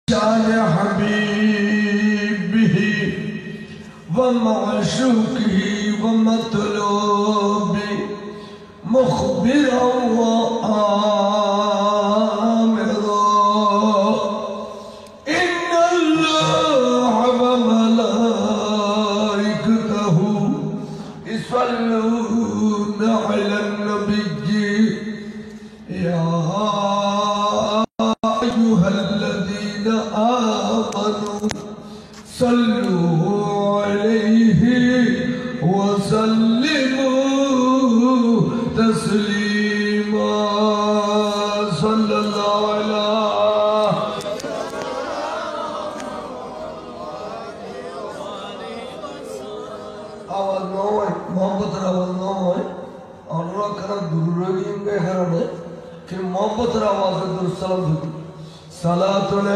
शान हबीबिही व मअशूक़िही व मतलूबी मुख़बिरन व आमिरा इन्नल्लाह व मलाइकतहू युसल्लूना अलन नबिय्यि या सल्लु अलैहि वसल्लिमू तस्लीमा सल्लल्लाहु अलैहि आवाज न हो मोहब्बत आवाज न हो और करा दुर्लगी के हरने कि मोहब्बत आवाज दुर सलाम सलातुन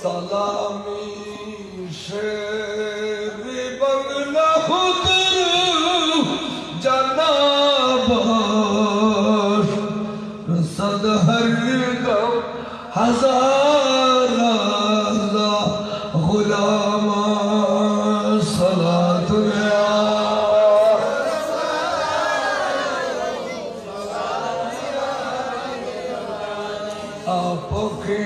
सलामी शेर बंगला खुद जनाब सद हर दम हजार गुलाम सलातुन आपकी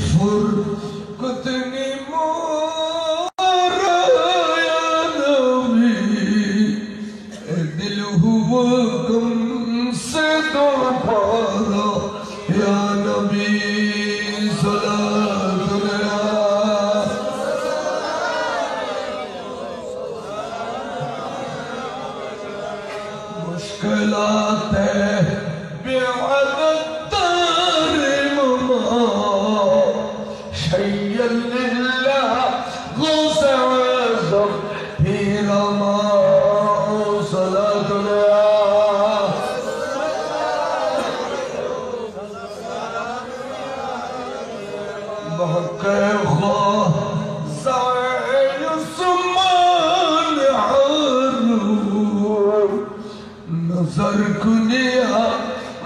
फुरकतनी मोर या नबी दिल हुआ गम से दो पारा या नबी सलातुन मुश्किलात बेअदद नजर कुनिया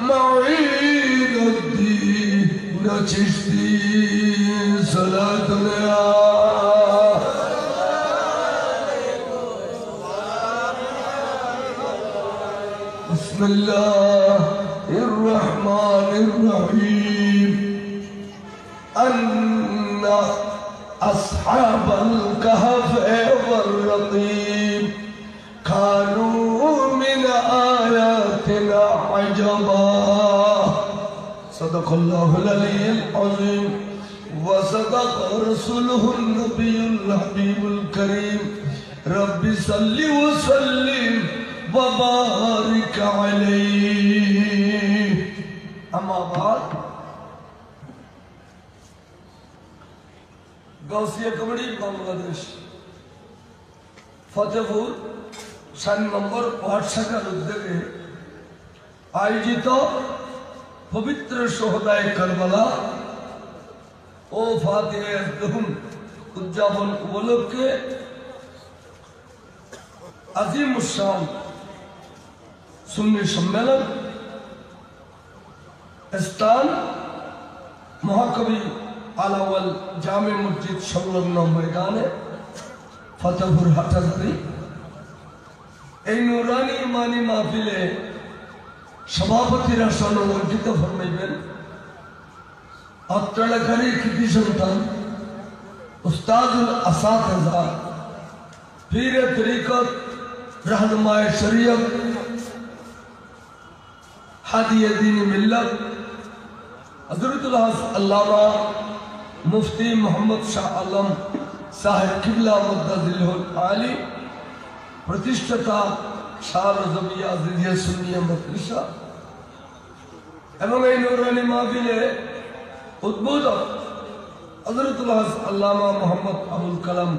मईनुद्दीन चिश्ती सलातुन बिस्मिल्लाहिर्रहमानिर्रहीम अन्ना अस्हाबल कहफ वर्रक़ीम कानू मिन आयातिना अजबा सदक़ल्लाहुल अलीयुल अज़ीम व सदक़ रसूलुहुन नबियुल हबीबुल करीम रब्बि सल्लि व सल्लिम व बारिक अलैहि अम्मा बाद गौसिया कबड्डी बांग्लादेश फतेहपुर 7 নম্বর ওয়ার্ড শাখার উদ্যোগে আয়োজিত পবিত্র শহদায়ে কারবালা ও ফাতিহে দুহুম উদযাপন উপলক্ষে আজিমুস শান সুন্নি সম্মেলন স্থান মহাকবি আলাওয়াল জামে মসজিদ সংলগ্ন ময়দানে ফতেহপুর হাটহাজারী এই নুরানি ইমানি মাহফিলে সভাপতিরা সম্মানিত ফরমাইবেন অত্র এলাকারই কৃতি সন্তান উস্তাদুল আসাতিজা পীরে তরিকত रहनुमाए शरीयत हादिए दीन मिल्लत हज़रतुल अल्लामा मुफ्ती मोहम्मद शाह आलम साहिब किबला मुद्दज़िलहुल आली प्रतिष्ठता शाह रज़विया ज़िदिया सुन्निया मदरसा एवं এই নুরানি মাহফিলে উদ্বোধক हज़रतुल अल्लामा मोहम्मद अबुल कलाम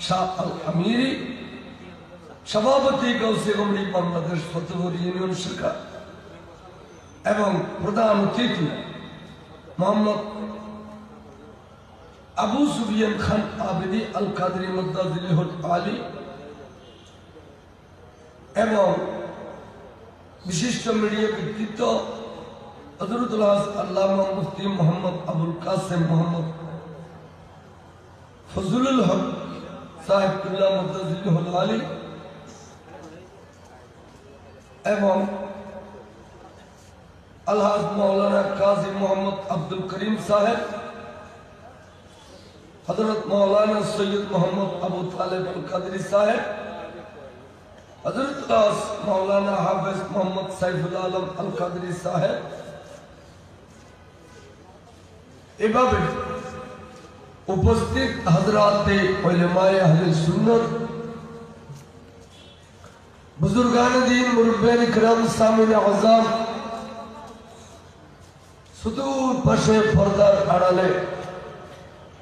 शाह अल अमीरी सभापति गौसे कमिटी बांग्लादेश फतेहपुर यूनियन शाखा एवं प्रधान अतिथि मोहम्मद अबू सुफियान खान आबिदी अल कादरी मुद्दज़िलहुल आली एवं বিশিষ্ট মিডিয়া ব্যক্তিত্ব হযরতুল আল্লামা মুফতি মোহাম্মদ আবুল কাসেম মোহাম্মদ ফজলুল হক সাহেবুল্লাহ মুতাজিল্লাহুল আলী এবং আলহাজ মাওলানা কাজী মোহাম্মদ আব্দুল করিম সাহেব, হযরত মাওলানা সৈয়দ মোহাম্মদ আবু তালেব আল কাদরি সাহেব, হযরত মাওলানা হাফেজ মোহাম্মদ সাইফুল আলম আল কাদরি সাহেব, এভাবে উপস্থিত হযরাতে উলামায়ে আহলে সুন্নাত, বুজুর্গান দ্বীন, মুরব্বিয়ান ইকরাম, সামিন আযম, সুদূর পাশে পর্দার আড়ালে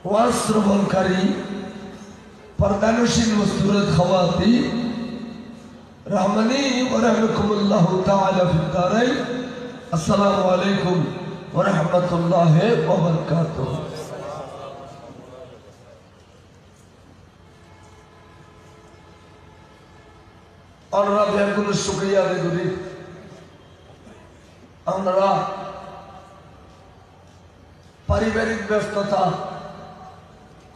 ওয়াজ শ্রবণকারী পর্দানশীন মুস্তুরাত খাওয়াতিন, রহমানি ওয়া রাহমাকুমুল্লাহু তাআলা ফিদ দারাইন। আসসালামু আলাইকুম ওয়া রাহমাতুল্লাহি ওয়া বারাকাতুহু। আমরা বেগুনের শুকরিয়া আদায় করি। আমরা পারিবারিক ব্যস্ততা,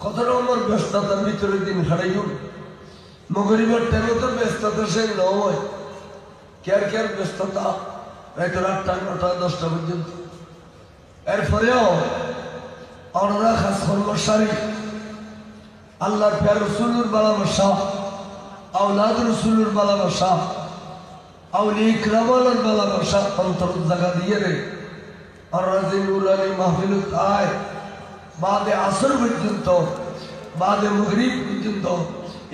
কত রকমের ব্যস্ততার ভিতরে দিন হারাইন। মগরিবের টাইমে তো ব্যস্ততা সে নয়, কেয়ার কেয়ার ব্যস্ততা রাত 8টা 9টা 10টা পর্যন্ত। এরপরেও আমরা খাস কর্মসারী আল্লাহর প্যার রসুলের ভালোবাসা, আওলাদ রসুলের ভালোবাসা, আউলিয়া ইকরামের ভালোবাসা অন্তর জায়গা দিয়ে রে আমরা যে নুরানি মাহফিল আয় বাদে আসর পর্যন্ত, বাদে মাগরিব পর্যন্ত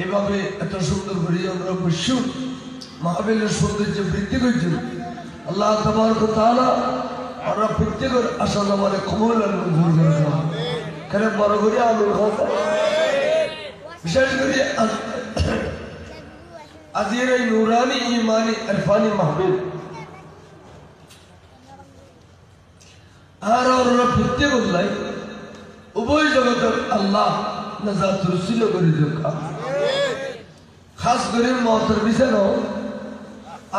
এভাবে এত সুন্দর করে আমরা বসু মাহফিলের সৌন্দর্য বৃদ্ধি করছি। আল্লাহ তাবারক ওয়া তাআলা আমরা প্রত্যেকের আশা জমানে কবুল আর মঞ্জুর করে দেন। কেন বড় করে আমির কথা বিশেষ করে আজকের এই নুরানি ইমানি ইরফানি মাহফিল আর আমরা প্রত্যেক উল্লাই উভয় জগতের আল্লাহ নাজাত রসিলা করে দেখা। খাস করে মহতর বিছানো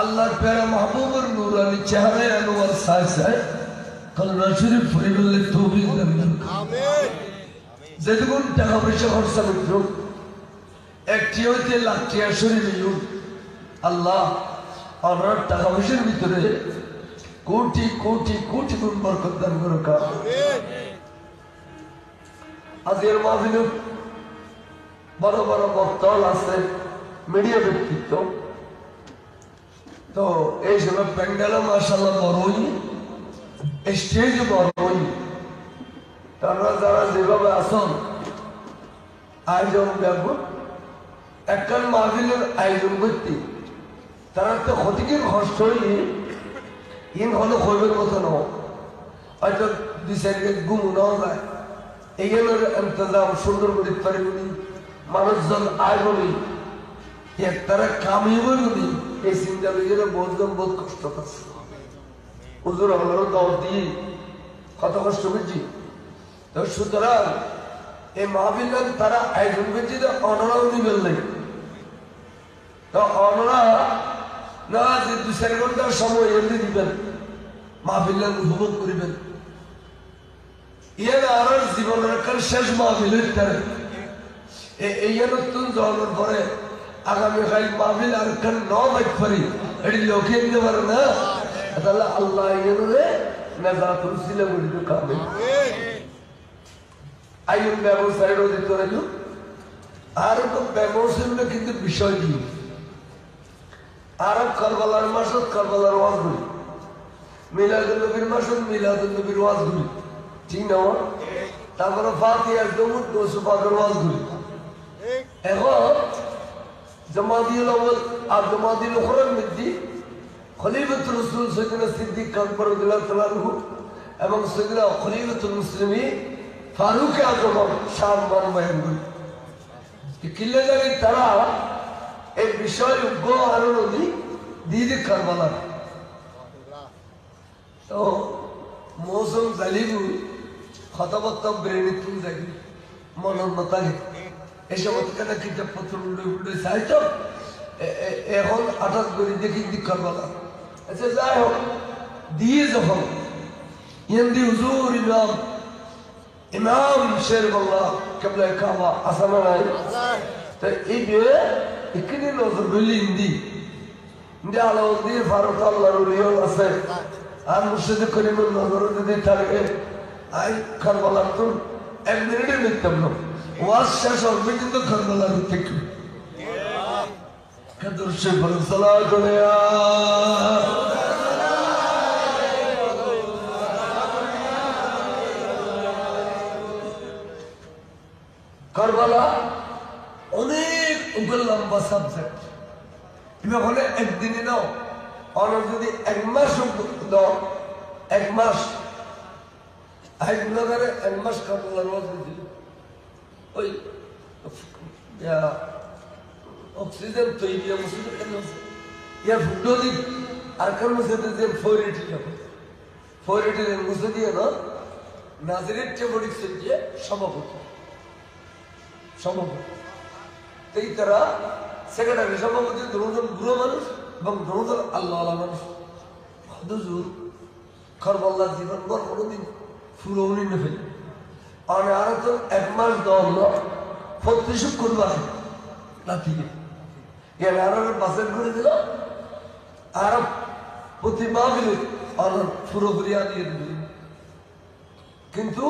আল্লাহর প্যারা মাহবুবের নুরানি চেহারায় আনোয়ার সায় সায় কলমা শরীফ পড়ে বললে তৌফিক দান করুন। যেটুকুন টাকা পয়সা খরচা করত একটি হইতে লাখটি শরীফে আল্লাহ আমরা টাকা পয়সার ভিতরে কোটি কোটি কোটি গুণ বরকত দান করুক। আজকের মাহফিলে বড় বড় বক্তাল আছে, মিডিয়া ব্যক্তিত্ব, তো এই সময় প্যান্ডেল মাশাআল্লাহ বড়ই, স্টেজ বড়ই, তারা যারা যেভাবে আসন আয়োজন ব্যাপক একখান মাহফিলের আয়োজন করতে তারা তো ক্ষতিকের কষ্ট হইলে ইন হলো খৈবের মতো ন হয়তো 2-4 গেট গুম নেওয়া যায়। এইগুলোর ইন্তজাম সুন্দর করে পারিবনি, মানুষজন আইবনি, তারা কামিয়ে বলবনি, এই চিন্তা লইলে বহুজন বহুত কষ্ট পাচ্ছে। হুজুর হলো দল দিয়ে কত কষ্ট বুঝছি। তো সুতরাং এই মাহফিল তারা আয়োজন করছে, অনরাও নিবেন নাই। তো অনরা না যে 2-4 ঘন্টার সময় এমনি দিবেন, মাহফিল উপভোগ করিবেন। ইয়ার আর জীবনের একটা শেষ মাহফিল এই নতুন জন্মের পরে আগামীকাল মাহফিল আর একটা বাইক পারি এটি লোকে নিতে পারে না। তাহলে আল্লাহ ইয়ে নেজাত রসিলা করিত কামে আইন ব্যবসায় দিত রইল। আর তো ব্যবসায় কিন্তু বিষয় কি আর কারবালার মাসত কারবালার ওয়াজ করি, মিলাদুল নবীর মাসত মিলাদুল নবীর ওয়াজ করি, ঠিক না? তারপরে ফাতিহার দরুদ দরুদ পাকের ওয়াজ করি। এখন জামাদিউল আউয়াল আর জামাদিউল আখিরের মধ্যে খলিফাতুর রাসূল সাইয়েদনা সিদ্দিক আকবর রাদিয়াল্লাহু তাআলা আনহু এবং সাইয়েদনা খলিফাতুল মুসলিমিন ফারুক আযম শান বয়ান করি। কিল্লে জানি তারা এই বিষয় উগ্র আলোড়নি দিদি কারবালা। তো মৌসুম জালিবু কথাবার্তা বেড়ে তুল যাবি মনের মতালে এই সমস্ত কেনা কিতাব পত্র উল্টে উল্টে চাইছ এখন 28 করে দেখি দিক কারবালা আচ্ছা যাই হোক দিয়ে যখন ইন্দি হুজুর ইমাম শের বাংলা কেবলা কাবা আসানা নাই তাই এই বিয়ে এখানে নজর বললি ইন্দি ইন্দি আলাউদ্দিন ফারুক আল্লাহর উলিয়াল আছে আর মুর্শিদ করিমের নজর যদি থাকে আই কারবালার তো এক মিনিটে নিতাম না ওয়াজ শেষ হবে কিন্তু কারবালার থেকে কাদর সে বড় সালাত করে কারবালা অনেক লম্বা সাবজেক্ট তুমি ওখানে একদিনে নাও আর যদি এক মাস দাও এক মাস এক মাস কারবালার ওয়াজ দিল ওই অক্সিজেন তৈরি মুসলিম কেন ইয়ার ফুটো দিক আর কার মুসিদে যে 480 যাবে 480 এর মুসিদ দিয়ে না নাজিরের টেবরিক দিয়ে সভাপতি এই তারা সেক্রেটারি সভাপতি দুজন বুড়ো মানুষ এবং দুজন আল্লাহ মানুষ হুজুর কারবালার জীবন ভর কোনোদিন ফুরৌনি না ফেলে আর আরো তো এক মাস দল প্রতি শুক্রবার রাত্রিকে গেলে আরো বাসের করে দিল আর প্রতি মাহফিলে আর পুরোপুরি দিয়ে দিল কিন্তু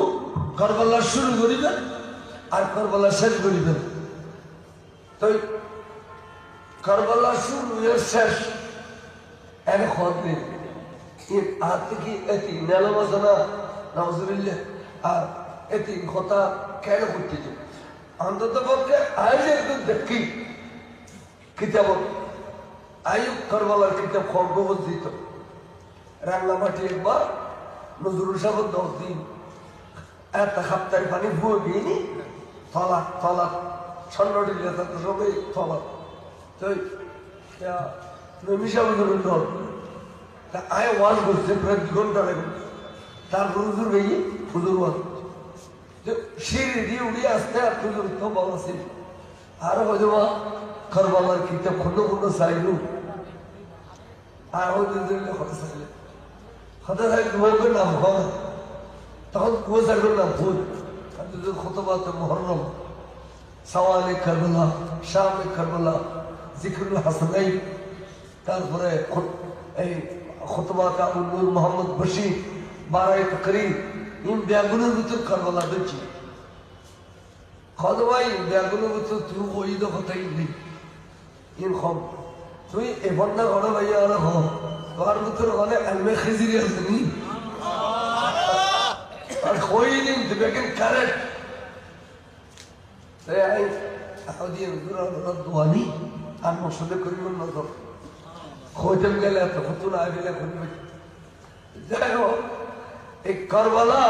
কারবালা শুরু করিবেন আর কারবালা শেষ করিবেন তো কারবালা শুরু শেষ এর খত নেই হাত থেকে এটি নেলামাজানা নাউজুবিল্লাহ আর এটি কথা কেন করতে চাই অন্তত পক্ষে আজ একদম দেখি কিতাব আয়ুব কারবালার কিতাব খবর দিত রাঙ্গামাটি একবার নজরুল সাহেব 10 দিন একটা খাপ্তারি পানি ভুয়ে দিইনি তলাক সন্ন্যটি সবাই তলাক তো মিশা নজরুল ধর তা আয় ওয়াজ করছে প্রায় 2 ঘন্টা লাগে তারপর হুজুর গিয়ে হুজুর ওয়াজ সিঁড়ি দিয়ে উড়িয়ে আসতে আর হুজুর তো বাবা ছিল আর হয়তো কারবালার কিতাব খন্ড চাইল আর কথা চাইলে কথা চাইলে বলবে নাম হয় তখন কুয়ো চাইবেন নাম ভুল খতবা তো মহরম সওয়ালে কারবালা শামে কারবালা জিকরুল হাসানাই তারপরে এই খতবাটা নূর মোহাম্মদ বশির বারায়ে তাকরীর ইন ব্যাগুনের ভিতর কারবালা দিচ্ছি খতবাই ব্যাগুনের ভিতর তুই ওই তো কথাই নেই ইন খম তুই এবার না ঘরে ভাইয়া আর হম তোমার ভিতর ওখানে এলমে খেজিরি আছে নি আর কই দিন দিবে কেন কারেক্ট তাই আই আউদিয়ে দোয়ানি আর মসজিদে করিব নজর খোঁজম গেলে এত খতুন আগে করবে যাই হোক এই কারবালা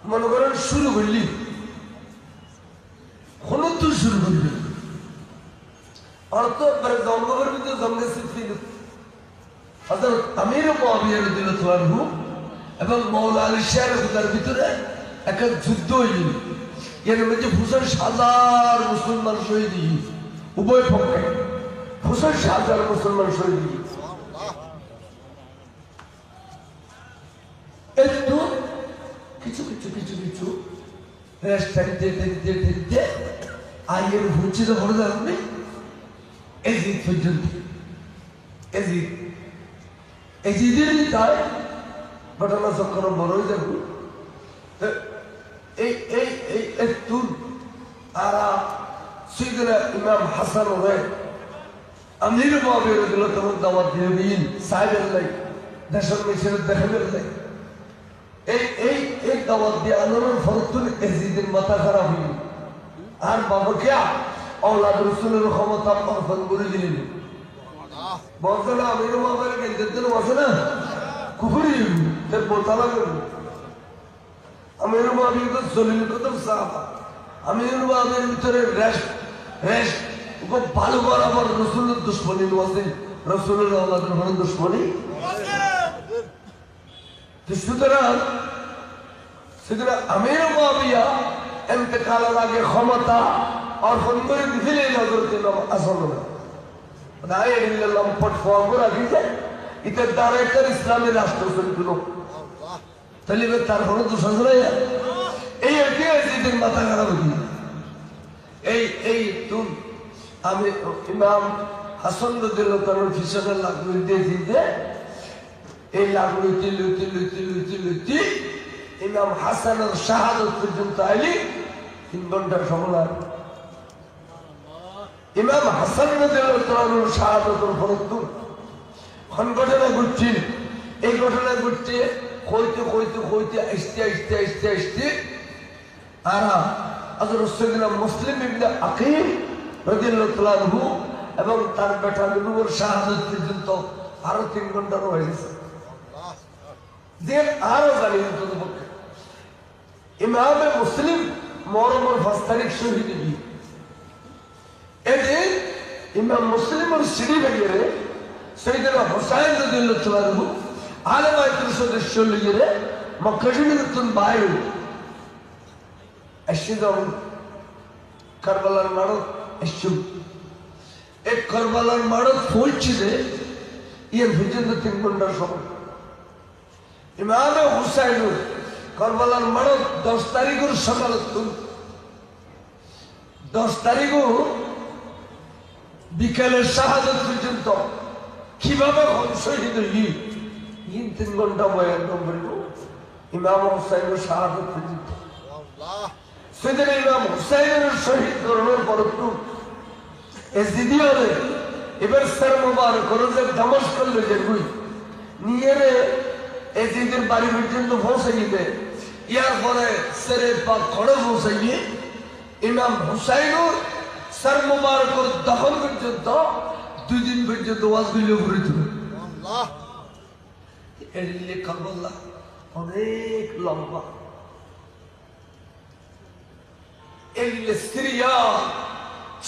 মনে করেন শুরু করলি কোন তুই শুরু করবি অর্থ জঙ্গলের ভিতরে জঙ্গে সিদ্দিক হযরত আমির মুআবিয়া রাদিয়াল্লাহু আনহু এবং মাওলা আলী শাহর ভিতরে একটা যুদ্ধ হইল এর মধ্যে 50,000 মুসলমান শহীদ উভয় পক্ষে 50,000 মুসলমান শহীদ একটু কিছু রেস্ট দিতে আইয়ের ভুচিত করে যাবে এজিদ পর্যন্ত এজিদের তাই ঘটনা চক্র বড়ই দেখো এই একটু আর সৈয়দনা ইমাম হাসান ওরে আমির মুআবিয়া রাদিয়াল্লাহু আনহু দাওয়াত দিয়ে দিন সাহেবের লাই দেশের মিশরের দেখাবের লাই এই দাওয়াত দিয়ে আন্দোলন ফরতুল এজিদের মাথা খারাপ হইল আর বাবা কে औलाद रसूलेर क्षमता अर्पण করে দিলেন বলতে না আমির মুআবিয়া গেলতে আছে না কুফরি তে বলতা লাগে আমির মুআবিয়া তো জলিল কদম সাহাবা আমির মুআবিয়ার ভিতরে রেশ ও ভালো বরাবর রাসূলের দুশমনী নওয়াজে রাসূলের আওলাদের হন দুশমনী সুতরাং আমির মুআবিয়া ইন্তেকালের আগে ক্ষমতা अर्पण कर दिले नजर दिल असल ना लंपट फॉर्म राखी এটার দ্বারা একটা ইসলামের রাষ্ট্র চলছিল তাহলে তার কোনো দোষ আছে না এই ঐতিহাসিকদের মাথা খারাপ হইনি এই তুম আমি ইমাম হাসান রাদিয়াল্লাহু তাআলার পিছনে লাগু দিয়েছি যে এই লাগু লইতে ইমাম হাসানের শাহাদত পর্যন্ত আইলি 3 ঘন্টার সময় লাগে ইমাম হাসান রাদিয়াল্লাহু তাআলার শাহাদতের ফরজ ঘটনা ঘটছিল এই ঘটনা ঘটছে হইতে আসতে আর হযরত সাইয়েদনা মুসলিম ইবনে আকিল রাদিয়াল্লাহু তাআলা আনহু এবং তার বেটা নবুর শাহাদত পর্যন্ত আরো 3 ঘন্টা হয়ে গেছে যে আরো জানি পক্ষে ইমামে মুসলিম মরমর 5 তারিখ শহীদ হই এদিন ইমাম মুসলিমের সিঁড়ি ভেঙে সাইয়েদনা হুসাইন রাদিয়াল্লাহু তাআলা আনহু আলে বাইতের সদস্য লিয়ে মক্কা শরীফের বাইরে এসে যখন কারবালার মারত এসে এক কারবালার মারত পৌঁছিল এর পর্যন্ত 3 ঘন্টার সময় ইমামে হুসাইন কারবালার মারত 10 তারিখের সকাল 10 তারিখ বিকেলের শাহাদত পর্যন্ত কিভাবে শহীদ হই 3 ঘন্টা বয়ান করব ইমাম হুসাইনের শাহাদত পর্যন্ত সেদিন ইমাম হুসাইনের শহীদ করানোর পর এজিদিওরে এবার স্যার মোবারক করে যে দামাস্ক করলে যে গুই নিয়ে রে এজিদের বাড়ি পর্যন্ত পৌঁছে গিয়ে ইয়ার পরে সেরে পাক খড়ে পৌঁছে গিয়ে ইমাম হুসাইনের স্যার মোবারকের দখল পর্যন্ত 2 দিন পর্যন্ত ওয়াজগুলো ঘুরে তুলে এলিলে কারবালা অনেক লম্বা এলিলে সিরিয়া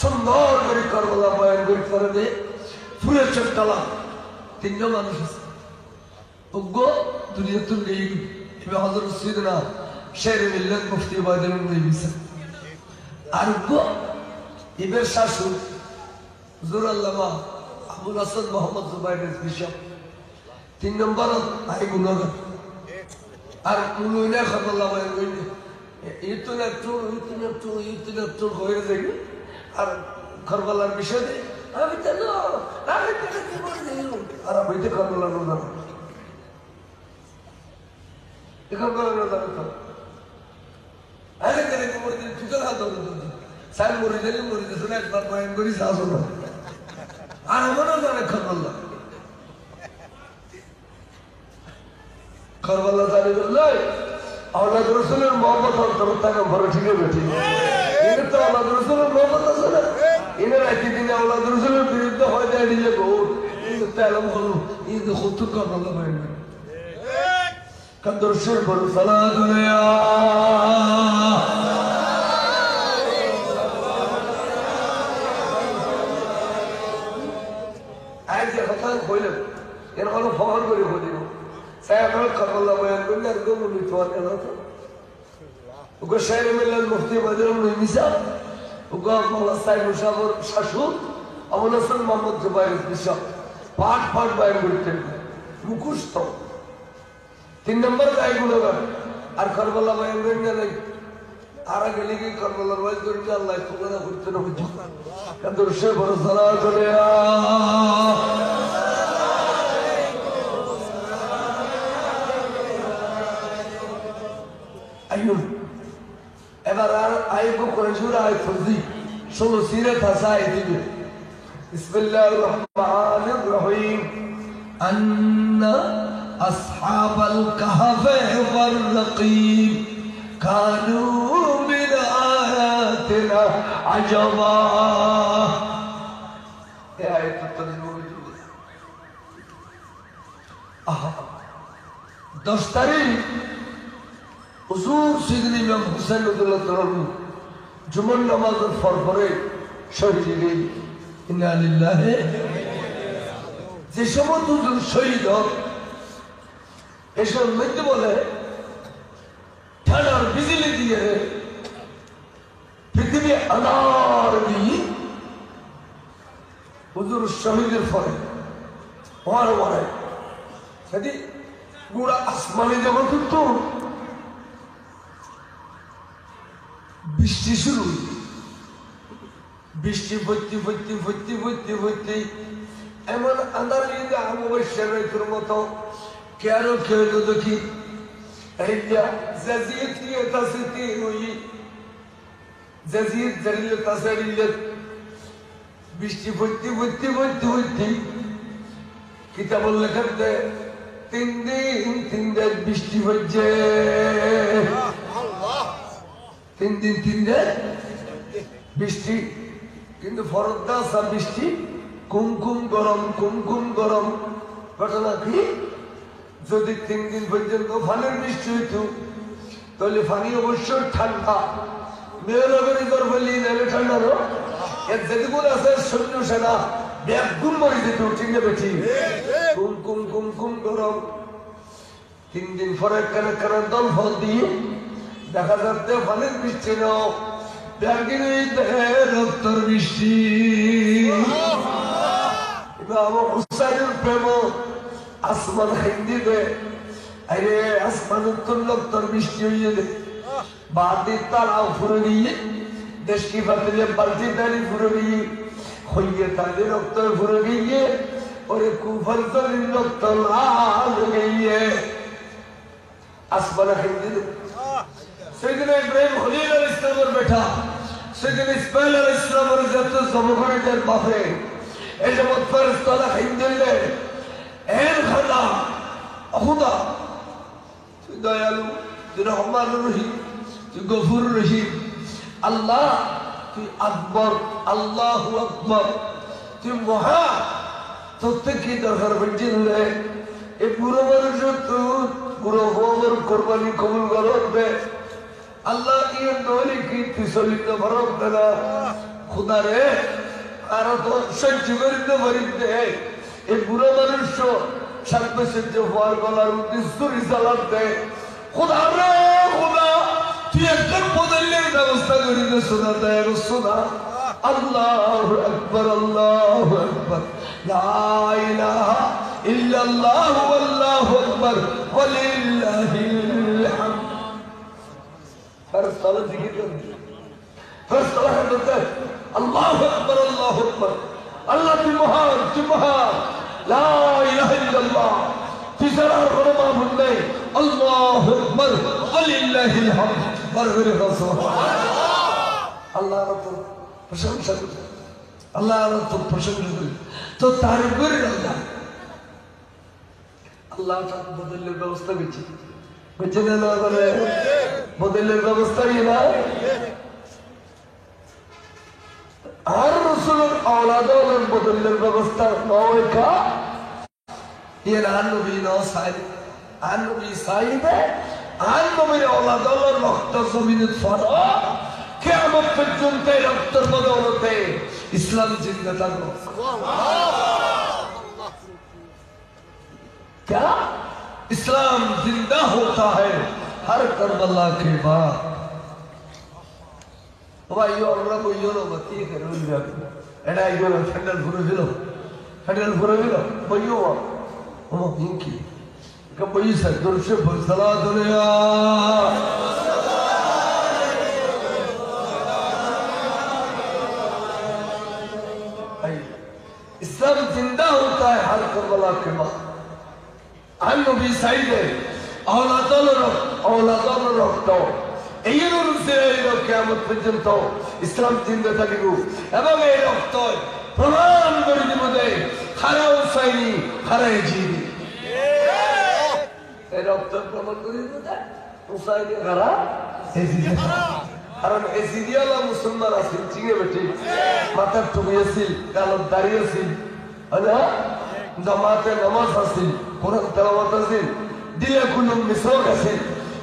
সুন্দর করে কারবালা বয়ান করে করে দে ফুলের চট্টালা 3 জন মানুষ আছে অজ্ঞ দুনিয়া তুল গই এবার হযরত সাইয়েদনা শের মিল্লাত মুফতি ওবায়দুল মুইবিসা আর অজ্ঞ এবার শাশুড় হুজুর আল্লামা আবুল হাসান মোহাম্মদ জুবাইরের বিশপ 3 নম্বর আই গুণগান আর মুলুইনা খাতাল্লাহ বয়ান কইলে ইতনা হয়ে যাবে আর কারবালার বিষয়ে আমি জানো কি বলে আর আমি তো কারবালার রোজা কারবালার রোজা তো আরে করে কি বলে তুই হাত ধরে সাইল মরে শুনে একবার বয়ান করি সাহস না আর আমারও জানে কারবালা কারবালা জানি বললে আওলাদ রাসূলের মোহাম্মদ অন্তরটাকে ভরে ঠিকই বেঠি এটা তো আওলাদ রাসূলের মোহাম্মদ আছে না এর একদিনে আওলাদ রাসূলের বিরুদ্ধে হয় যায় নিজে ভোট কিন্তু তালম হলো এই যে খুতুর কারবালা হয় না কদর শুর বল সালাতুল্লাহ আজ যে কথা কইলাম এর কোনো ফোন করে হইল সাহেব কারবালা বয়ান করলে আর গো মুনি তো আর না ওগো শের মিল্লাত মুফতি ওবায়দুল মুইবিসা ওগো মাওলানা সাহেব মুশাবর শাশুড় আবুল হাসান মোহাম্মদ জুবাইর বিশপ পাঠ বয়ান করতেন মুখস্থ 3 নম্বর গায়ে গুণগান আর কারবালা বয়ান করেন না আর গেলে কি কারবালার ওয়াজ করেন আল্লাহ তোমরা করতে না বুঝো কাদর সে বড় সালাত করে আইয়ুন এবার আর আইব করে শুরু আয় ফরজি শোনো সিরাত হাসায় দিবে বিসমিল্লাহির রহমানির রহিম আন্না আসহাবাল কাহফ ওয়ার রাকিব কানু মিন আয়াতিনা আজাবা এই আয়াত তরজমা আহা 10 তারিখ হুজুর সাইয়েদনা ইমাম হুসাইন রাদিয়াল্লাহু তাআলা জুমার নামাজের পরে শহীদ হলেন ইন্না লিল্লাহি যে সমস্ত শহীদ এসব মধ্যে বলে ঠান্ডার বিজলি দিয়ে পৃথিবী আনার দিয়ে হুজুর শহীদের পরে ওয়ার সেদি গোড়া আসমানে যখন উঠতো বৃষ্টি শুরু, বৃষ্টি ভর্তি ভর্তি ভর্তি ভর্তি ভর্তি এমন আন্দার লিখে অমাবস্যার রাতের মতো কেন খেলো দেখি বৃষ্টি ভর্তি ভর্তি ভর্তি ভর্তি কিতাবুল লেখার 3 দিন 3 রাত বৃষ্টি হচ্ছে, 3 দিন 3 রাত বৃষ্টি, কিন্তু ফরদা আসা বৃষ্টি কুমকুম গরম কুমকুম গরম। ঘটনা কি, যদি 3 দিন পর্যন্ত ফানের বৃষ্টি হইত তাহলে ফানি অবশ্য ঠান্ডা, মেয়নগরী গর্ভলি নেমে ঠান্ডা নো এর যেদিগুলো আছে সৈন্য সেনা ব্যাগুম মরে যেত, ঠিক না বেঠি? কুমকুম কুমকুম গরম। 3 দিন পরে কানে কানে দল ফল দিয়ে দেখা যাচ্ছে ফানের বৃষ্টি নাও রক্তর বৃষ্টি। ইমাম হুসাইনের প্রেম আসমান হিন্দি দে, আরে আসমান উত্তর রক্তর বৃষ্টি হইয়ে দে, বাতি তারাও ফুরে গিয়ে দেশকি পাতিলে বালতি দাঁড়ি ফুরে গিয়ে হইয়ে তাদের রক্ত ফুরে গিয়ে ওরে কুফর তরির রক্ত লাল গিয়ে আসমান হিন্দি দে। সেদিন ইব্রাহিম খলিল আলাইহিস সালামের বেটা, সেদিন ইসমাইল আলাইহিস সালামের যত জমগণের বাপে এই যে ফেরেশতারা হিন্দিলে এর খোদা খুদা তুই দয়ালু, তুই রহমান রহিম, তুই গফুর রহিম, আল্লাহ তুই আকবর, আল্লাহু আকবর, তুই মহা, তোর থেকে কি দরকার বুঝলে? এই বুড়ো মানুষ তোর বুড়ো বউর কোরবানি কবুল করবে আল্লাহ, ইয়ে নইলে কি তুই চলিত ভরব না খুদা রে, আর তো সহ্য করিতে পারিতে এই বুড়ো মানুষ সামনে সহ্য হওয়ার গলার উদ্দেশ্য রিসালাত দেয়। খুদা রে খুদা, তুই একজন বদলের ব্যবস্থা করিতে শোনা দেয় শোনা। আল্লাহু আকবার, আল্লাহু আকবার, লা ইলাহা ইল্লাল্লাহু আল্লাহু আকবার ওয়া লিল্লাহিল হামদ। ফেরেশতারা জিকির করতে, ফেরেশতারা বলতে আল্লাহু আকবার, আল্লাহু আকবার, আল্লাহ তুই মহান, তুই মহান, লা ইলাহা ইল্লাল্লাহ, তুই ছাড়া আর কোনো মাবুদ নেই, আল্লাহু আকবার ওয়া লিল্লাহিল হামদ। বরবরে সুবহানাল্লাহ। আল্লাহর তোর প্রশংসা করি, আল্লাহর তোর প্রশংসা করি, তো তারপরে আল্লাহ আল্লাহ বদলের ব্যবস্থা করছে, বুঝছে না করে বদলের ব্যবস্থা কি না? আর রসুলের আওলাদের বদলের ব্যবস্থা নয় কা এর আর নবী নসাইদ আর নবী সাইদে আর নবীর আওলাদের রক্ত জমিনে ছড়া কিয়ামত পর্যন্ত রক্তের বদৌলতে ইসলাম জিন্দা থাকবে। क्या इस्लाम जिंदा होता है हर करबला के बाद। भाइयों আমরা কইও না বাতি করে যাবে এটা আইগো ফেডারেল ঘুরে দিল, ফেডারেল ঘুরে দিল বইও ও ইনকি কবই সদর সে সালাত আলাইয়া इस्लाम जिंदा होता है हर करबला के बाद। আর নবী সাইদে আওলাদার রক্ত এই কিয়ামত পর্যন্ত ইসলাম জিন্দা থাকিব এবং এই রক্ত প্রমাণ করে দিব যে খারা হুসাইনি খারা এজিদি, এই রক্ত প্রমাণ করে দিব যে হুসাইনি খারা এজিদি। কারণ এজিদি আলা মুসলমান আছিল, চিনে বেটি মাথার টুপি আছিল, গালত দাড়ি আছিল, জামাতে নামাজ আছিল, কোরআন তেলাওয়াত আছিল, দিলে কুলুম মিসওয়াক আছিল,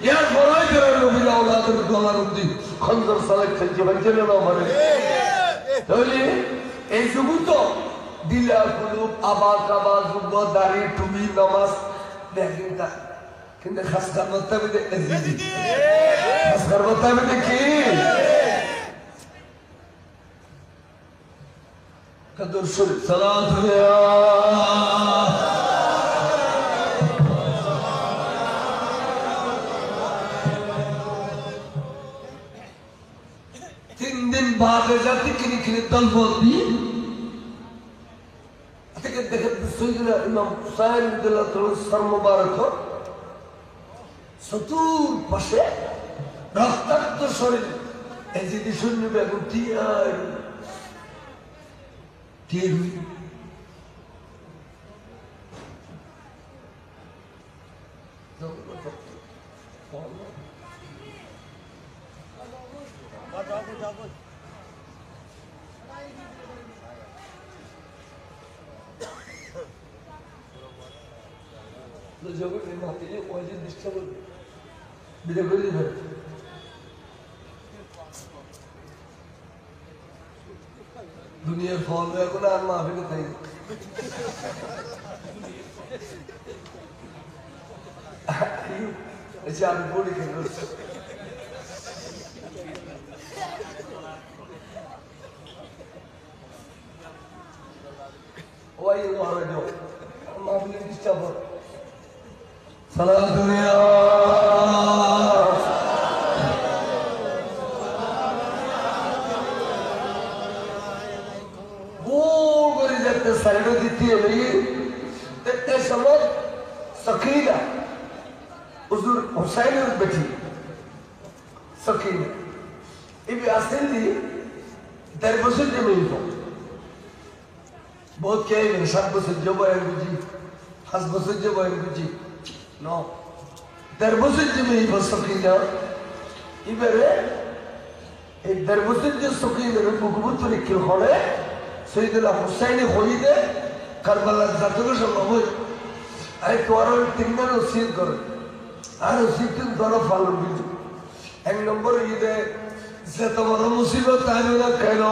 ইয়ার বড়াই করে নবীর আওলাদের গলার মধ্যে খঞ্জর সালাত খেলছে বাজে না মানে। তাহলে এই যুগ তো দিলা কুলুম আবা কাবা যুগ দাড়ি টুপি নামাজ দেখেন তা, কিন্তু খাস করতে হবে এজিদি, খাস করতে হবে কি কদর শরীফ সালাত আলাইহি জাতি কিনে দলবল দিয়ে থেকে দেখে সৈয়দুল ইমাম হুসাইন রাদিয়াল্লাহু মুবারক চতুর পাশে রক্তাক্ত শরীর এজিদি শূন্য বেগুন টিয়ার টিয়ারুই দুনিয়ার ফল এখন আর মাহফিলে তাই আমি পড়ি কেন ওই মাহফিলে ডিস্টার্ব হয় সালাম দুনিয়া গোল করে যাতে সাইডে দিতে হলে দেখতে সময় সকিনা হুজুর হুসাইনের বেটি সকিনা ইবি আসেনলি 10 বছর জমে बहुत क्या है मेरे 7 বছর জবায়ের বুঝি 5 বছর জবায়ের বুঝি নো 10 বছর জমে সকিনা এবারে এই 10 বছর যে সকিনের মুখবুতরে কি হলে সৈয়দুল হুসাইন হইদে কারবালার জাতকে সম্ভব আরে তোর তিনজন ওসিয়ত করে আর ওসিয়ত তোর ফলো দিল এক নম্বর ঈদে যে তোমার মুসিবত আইলো না কেন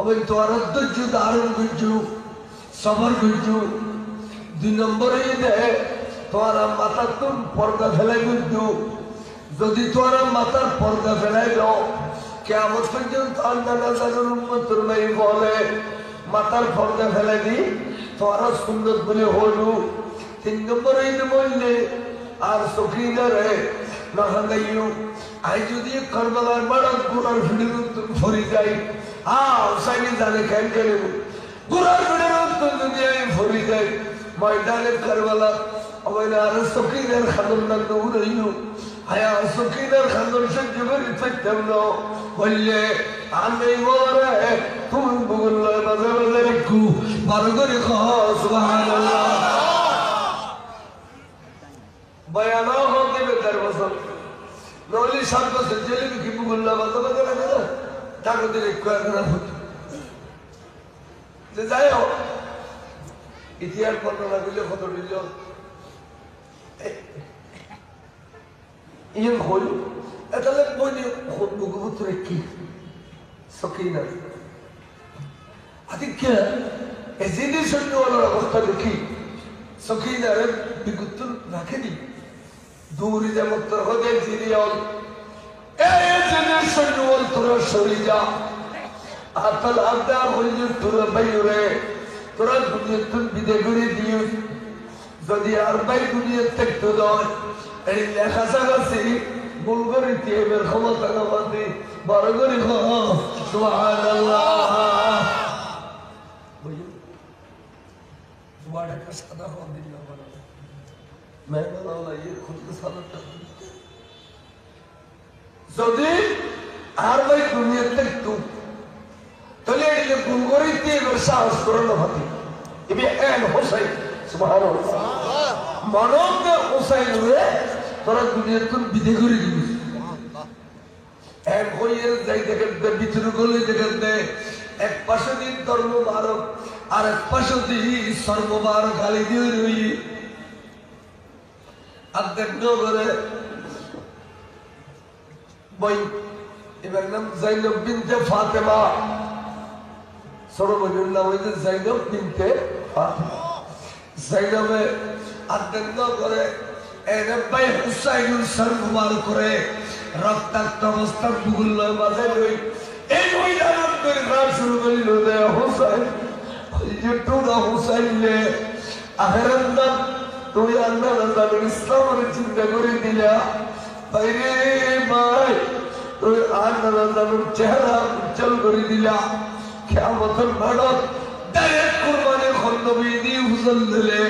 অবৈ তোর ধৈর্য ধারণ করছু সবর করছু 2 নম্বরে ঈদে তোর মাথার তো পর্দা ফেলাই করছু যদি তোর মাথার পর্দা ফেলাই দাও কিয়ামত পর্যন্ত আল্লাহ নাজারের উম্মতের নাই বলে মাথার পর্দা ফেলাই দি তোরা সুন্নত বলে হলু 3 নম্বরে ঈদ বললে আর সকিনা রে না হাঙ্গাইও আই যদি কারবালার বড় গুনার ভিড়ের উত্তর ফরি যাই হুসাইন জানে কেন কেন গুনার ভিড়ের উত্তর যদি আমি ফরি যাই ময়দানে কারবালা অবৈনা আর সকিনার খাদমদার দৌড় হইল হায়া সকিনার খাদম সহ্য করে থাকতাম না বললে আমি মরে তুমি বললে মাঝে মাঝে একটু বারো করে সুবহানাল্লাহ বয়ানা হতে 10 বছর নলি 7 বছর জেলে কি বললা মাঝে মাঝে লাগে না তাকে দিলে কয়েকটা হতো যে যাই হোক ইতিহাস বর্ণনা করলে কত দিল ইয়ে হল তাহলে বলি মুখবুতরে কি সকিনা আদিকে এজিদি সৈন্যওয়ালার অবস্থা দেখি সকিনারে বিগুত্তর রাখেনি দূরে যেমন তোর হতে জিরিয়ল এজিদি সৈন্যওয়াল তোরা সরি যা আতাল আবদার হইলে তোরা বাইরে তোরা দুনিয়াতুন বিদে করে দিও যদি আর বাই দুনিয়া থাকতে দেয় এই লেখা জাগাছি বুলগরি টিএমের ক্ষমতা না বাদে বড় করে সুবহানাল্লাহ বড় का सादा हो दिल बना मैं बोला ये खुद के सादा যদি আর বাই দুনিয়া থাকতো তাহলে এই বুলগরি টিএমের সাহস করে না হতি ইবি এন হোসেন সুবহানাল্লাহ মানব হোসেন রে তোরা দুনিয়াতুন বিদে করে দিবি এক হইয়ের যাই দেখেন ভিতরে গলে দেখেন এক পাশে দিন ধর্ম মারক আর এক পাশে দিন সর্ববার গালি দিয়ে রই আর দেখলো করে বই এবার নাম জাইনব বিনতে ফাতেমা সরবজুর নাম হইছে জাইনব বিনতে ফাতেমা জাইনবে আর দেখলো করে ভাই হুসাইনুল সর্ববার করে রক্তাক্ত অবস্থার বুগুল্লয় মাঝে রই এই ময়দান করে গান শুরু করিল রে হুসাইন তোরা হুসাইন লে আখেরাত নাম তুমি আল্লাহ ইসলামের চিন্তা করে দিলা ভাই রে ভাই তুই আর নানা জানুর চেহারা উজ্জ্বল করে দিলা কিয়ামতের মাঠত ডাইরেক্ট কুরবানি খন্দবি দি হুজুর দিলে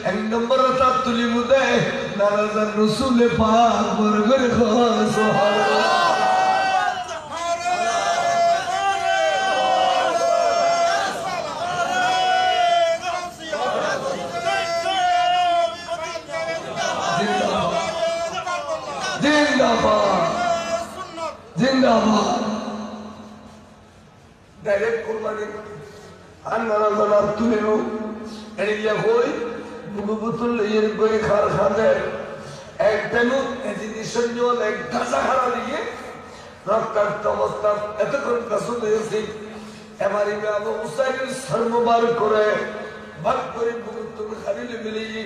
এক নম্বর রাত তুলি মুদে নানা জান রাসূলে পাক বরগরে সুবহানাল্লাহ जिंदाबाद डायरेक्ट कुर्बानी अन्ना ना तुले रो एरिया कोई बुबुतुल ये कोई खार खाने एक तेनु एजिशन जो एक गाजा खाना लिए रफ्तार तमस्ता एतकों कसुल ये हमारी में अब उसाइल सर्वबार करे बात करे बुबुतुल खाली मिली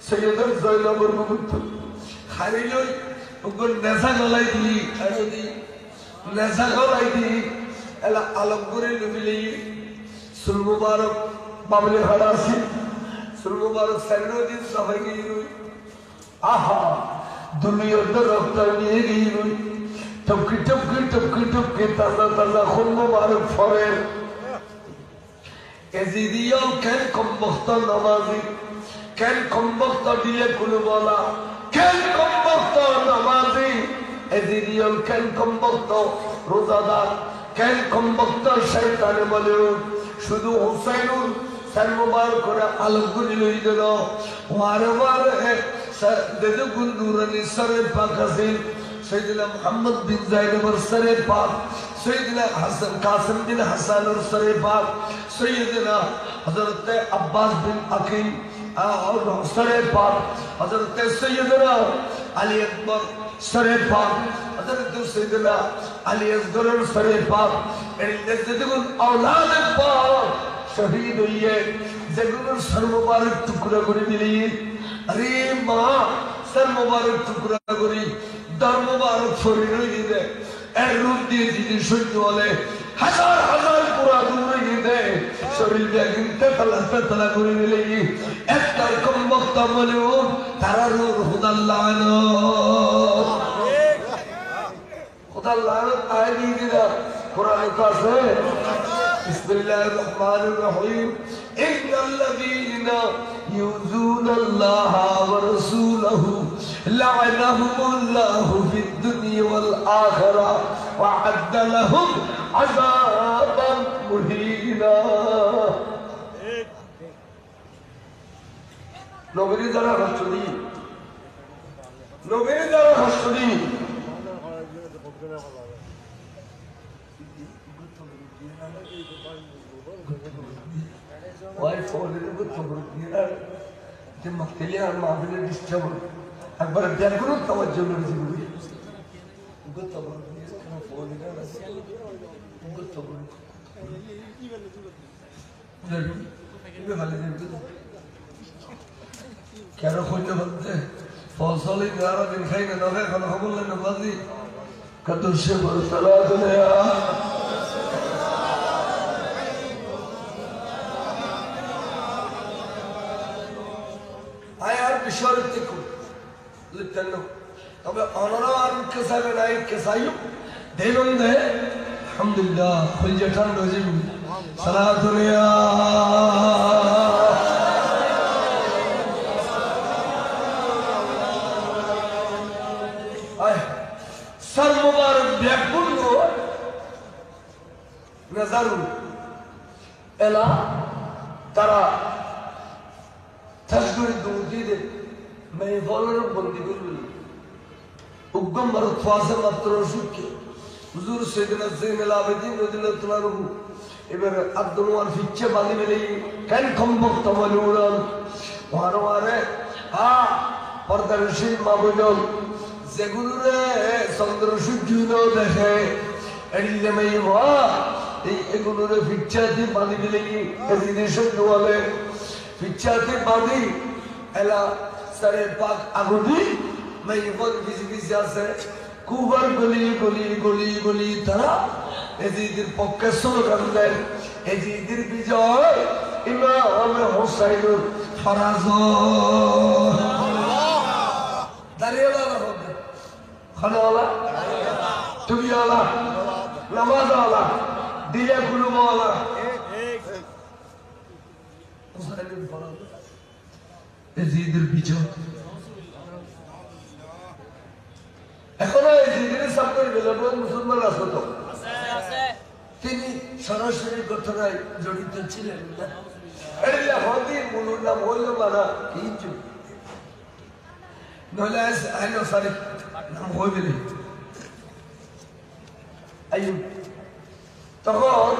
सैयदर ज़ैनबर बुबुतुल खाली जो उनको नशा गलाई दी ऐसे दी नशा गलाई दी ऐला अलग बुरे लुबिली सुल मुबारक बाबले खड़ा सी सुल मुबारक सैनो दिन सफाई की हुई आहा दुनिया दर रफ्ता ये की हुई टपकी ताज़ा खुल मुबारक फौरे एज़िदियों कैन कम वक्त नमाज़ी कैन कम वक्त दिए कुलवाला कैन कम वक्त नमाज़ी एज़िदियों कैन कम वक्त रोज़ादार कैन कम वक्त शैतान मलून शुद्ध हुसैनुल सर मुबारक करे अलगुनी लोई दिलो वारे है देदु गुंदूरनी सरे पाकसिल सैयदना मोहम्मद बिन ज़ायद और सरे पाक सैयदना हसन कासिम बिन हसन और सरे पाक सैयदना हज़रत अब्बास बिन अकील और सरे पाक हज़रत सैयदना अली अकबर सरे पाक हज़रत सैयदना अली असगर और सरे पाक इल्लतुल औलाद पाक शहीद हुई है जगुन सर मुबारक टुकड़ा करे दिली अरे माँ सर मुबारक टुकड़ा करी दर मुबारक छोड़ी नहीं दे रूप दिए चीज़ें शुद्ध वाले हजार पूरा दूर ही दे शरीर में गिनते तला करे मिलेगी एक तर कम वक्त मलून तारा रूह खुदाल्लाह आए नहीं दिला कुरान का से बिस्मिल्लाहिर्रहमानिर्रहीम इन्नल्लज़ीना युज़ूनल्लाहा व रसूलहु लअनहुमुल्लाहु फिद्दुनिया वल आखिरह व अद्द लहुम अज़ाबन मुहीना नबीर द्वारा हस्तदी वाई फोन ले तो खबर दिया जब मक्तलिया मामले डिस्टर्ब अकबर ध्यान करो तवज्जो मेरी जिंदगी उनको तबर दिया फोन ले ना उनको तबर ये वाले दिन क्या रखो जो बनते फौसली नारा दिन खाई ना नवे खाना खबर ले नवाजी कदुशे बरसला दुनिया बिशरतिकुम लितनो तबे अनरार केसाबे नाइ केसायु देवंदे अल्हम्दुलिल्लाह खुल जठान रोजी सलातुनिया आय सर मुबारक ब्याकुल को नजरु एला तरा तस्वीर दूधी दे मैं बोलर बंदी गुल उगम मरत फासे मात्र शुक्र हुजूर सैयदना ज़ैनुल आबिदीन रज़ियल्लाहु अन्हु इबर अब्दुल वार फिच्चे बाली मिली कैन कम वक्त मलून वारे परदर्शी माबुजल जेगुरुरे चंद्र सूर्य देखे एडिले में वा एगुरुरे फिच्चे दी बाली मिली एजिनेशन वाले फिचाते बादी एला सरे पाक आगुदी मैं ये बहुत किसी से कुबर गली तरा एजीदिर पक्के सुनो कंदर एजीदिर बिजय इमाम हुसैनुल फराज़ो दरियाला ना होगा खाना वाला তুমি আলা নামাজ আলা দিলে কুলুম আলা এজিদের পিছন এখনো এজিদের সামনে বেলানো মুসলমান আছে তো তিনি সরাসরি ঘটনায় জড়িত ছিলেন না এলে হদিন মুলুর নাম হইল মানা কিছু নইলে আইলো সারি নাম হইবে না আইয়ুব তখন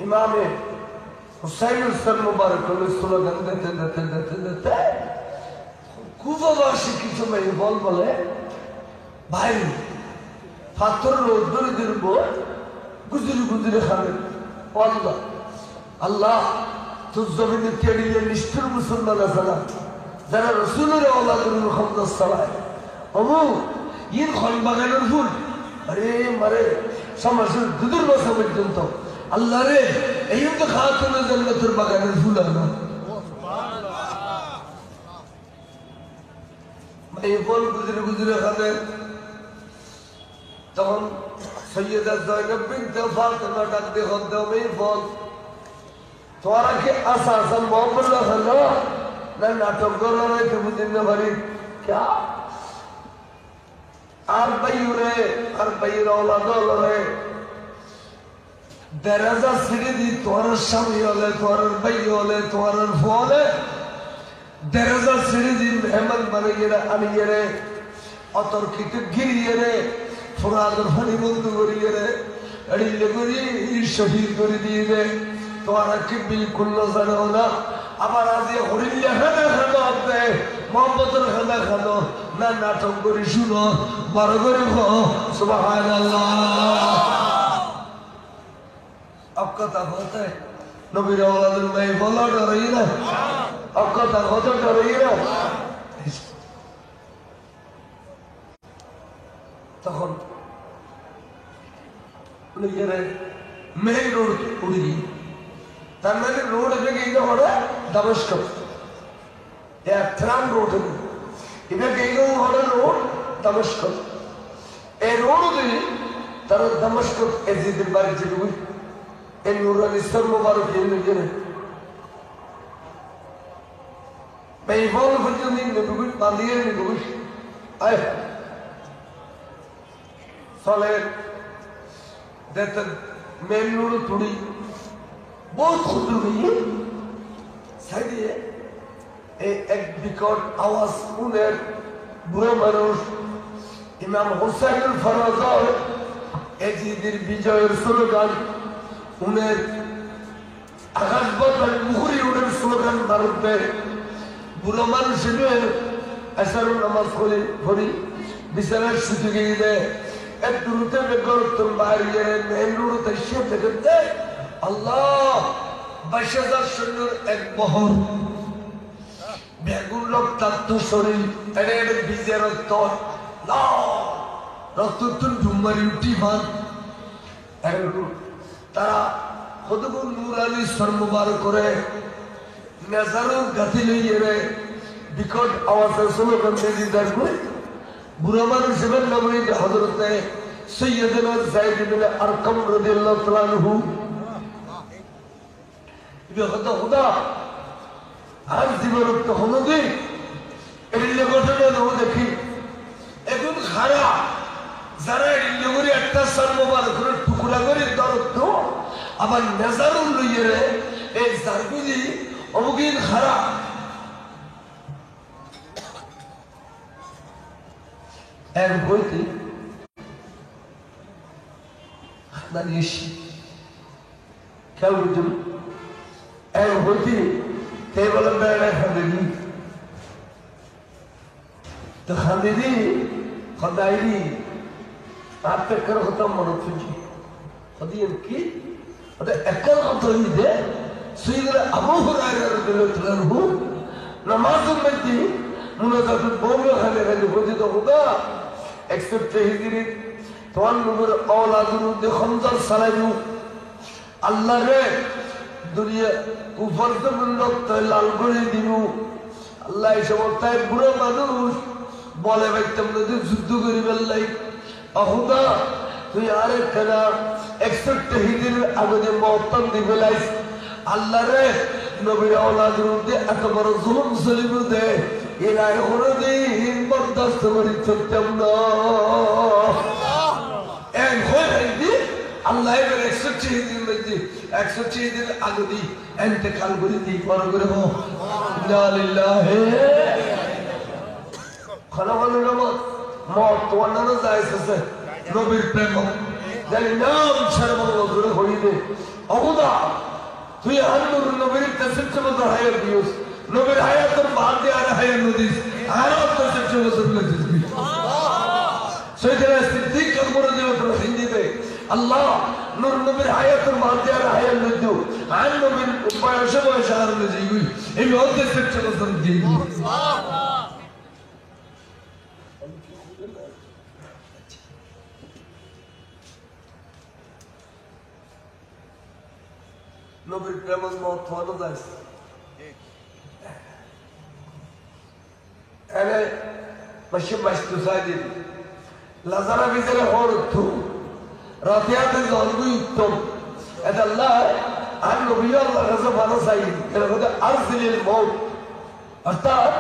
ইমামে হুসাইন মুবারক স্লোগান দিতে কুফাবাসী কিছু মেয়ে বলে ভাই পাথর রোদ্দুরে দিব গুজরি গুজরি খাবেন আল্লাহ আল্লাহ তোর জমিনে কেড়িলে নিষ্ঠুর মুসলমান আছে না যারা রসুলের আওলাদুল খমদাস চালায় অমুক ইন খল বাগানের ফুল আরে মারে সমাজের দুদুর বছর পর্যন্ত আল্লাহ রে এই তো খাতুন জান্নাতের বাগানের ফুল আনা এই ফল গুজরে গুজরে খাবে তখন সৈয়দা জয়নব বিনতে ফাতেমা ডাক দিয়ে হদ্দ এই ফল তোরা কি আসা আসা মোহাম্মদ হলো না নাটক করলো রে তুমি দিন ভারি क्या আর বাইরে औलाद রে দরজা সিঁড়ি দি তোর স্বামী হলে তোর ভাই হলে তোর ফলে দরজা সিঁড়ি দি মেহমান বানিয়ে আমি রে অতর্কিত গিরিয়ে রে ফুরাদর ফানি বন্ধু করিয়ে রে এড়িলে করি শহীদ করে দিয়ে রে তোরা কি বিলকুল জানো না আবার আজ হরিল্লা খানা খানো আপনি মোহাম্মদের খানা খানো না নাটক করে শুনো বড় করে সুবহানাল্লাহ কথা হতে নবীর আওলাদের মেয়ে বলো ডরাই না কথা হতে ডরাই না তখন মেইন রোড উড়ি তার মানে রোড থেকে হলো দামেস্ক ট্রাম রোড ইভেকে হলো রোড দামেস্ক এই রোড দিয়ে তারা দামেস্ক এজিদের বাড়ি যেতে এই নুরানি সর মুবারক এনে এই বল পর্যন্ত নেবুই বাঁধিয়ে নেবুই আয় চলে দেখতেন মেন নুরু তুড়ি बहुत खुद हुई साइडे एक बिकट आवाज उन्हें बुरे मानुष इमाम हुसैन फराज़ एजिदिर विजय स्लोगान उन्हें आकाश बदल मुखरी उन्हें स्लोगान मारते बुरे मानुष ने ऐसा नमाज खोली बिचारे सुजुगी दे एक दुरुते में गौरतम बाहर मेहनूर तैशे देखते আল্লাহ 22,000 সৈন্যের এক বহর বেগুন রক্তাক্ত শরীর এটা এটা ভিজে রক্ত রক্ততুন ঢুমারি উঠি ভান তারা কতগুলো নুরানি সর্ববার করে নেজারও গাঁথি লইয়ে রে বিকট আওয়াজের স্লোগান দিয়ে দেখবে বুড়া মানুষ হিসেবে নামে হযরতে সৈয়দনা যায়েদ ইবনে আরকাম রাদিয়াল্লাহু তাআলা আনহু খুদা আর জীবন তো হলো দিন এগুলো ঘটনা নেব দেখি এখন খারা যারা এগুলো করে একটা সর্ববার করে টুকরা করে দরদ আবার নেজারুল লইয়ে রে এই জারগুলি অমুকিন খারা এক বইতে দাঁড়িয়ে খেয়াল বুঝুন এক বইতে টেবল বেড়ে খাঁদেনি তো খাঁদেনি খদাইনি आप पे कर होता मरो तुझी खदियन की अरे एकल होता ही दे सैयद अबू हुरैरा रदियल्लाहु अन्हु नमाज में थी मुनाजात बोल खाने खाने होती तो खुदा एक्सेप्ट हिजरी तवान नूर औलादुर दे खमजर सलायु अल्लाह रे दुनिया कुफर से मुल्लक लाल गोली दिनु अल्लाह ऐसे बोलता है बुरा मानुष বলে বাইতাম নদী যুদ্ধ করি বেল্লাই অহুদা তুই আরেকখানা 61 হিজরির আগে মহত্তম দি ফেলাইস আল্লাহ রে নবীর আওলাদের মধ্যে এত বড় জুলুম চলিব দে এরাই কোনদিন বরদাস্ত করি চলতাম না আল্লাহ এবার 61 হিজরির মধ্যে 61 হিজরির আগে দি এতেকাল করে দিই বড় করে হো ইন্না লিল্লাহি খানাবানো নামাজ মত তোমার নানা যাইছে নবীর প্রেম জানি নাম সর্বঙ্গ ধরে হইবে অবদা তুই আনন্দর নবীর তসবিহ বছর হায়াত দিওস নবীর হায়াতের বাদ দিয়ে আর হায়াত নদিস আরো তসবিহ বছর লাগিস সৈয়দনা সিদ্দিক আকবর রাদিয়াল্লাহু হিন্দিতে আল্লাহ নূর নবীর হায়াতের বাদ দিয়ে আর হায়াত নদিও আর নবীর বয়সে বয়সে আর নদিই এই মধ্যে তসবিহ বছর দিই নবীর প্রেমের মত হওয়ানো যায় এনে মাসে মাসতু সাইদিন লাজারা ভিতরে হর উত্তম রাতিয়াতে জন্মই উত্তম এটা আল্লাহ আর নবী আল্লাহ কাছে ভালো চাই এটা হচ্ছে আরসিলিল মৌত অর্থাৎ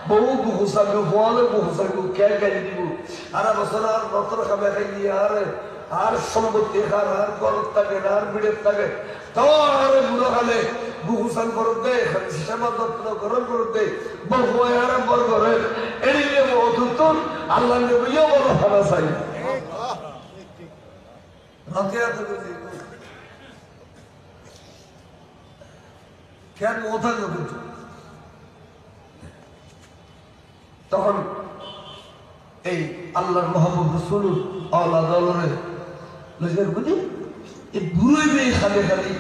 বহু বহুসাগু ফলে বহুসাগু কে গাড়ি দিব আর বছর আর নতর খাবে খাই আর সম্পত্তি খার আর গরত থাকে আর বিড়ের থাকে তো আর বুড়ো খালে বহুসান করত দে সেবা যত্ন গ্রহণ করত দে বহু আর বর করে এড়িয়ে মধুতুন আল্লাহ নবীও বড় ভালো চাই কেন ওঠা নবী তখন এই আল্লাহর মাহবুব রাসূল আল্লাহ দলরে লজের বুঝি এই বুড়োই মেয়ে খালি খালি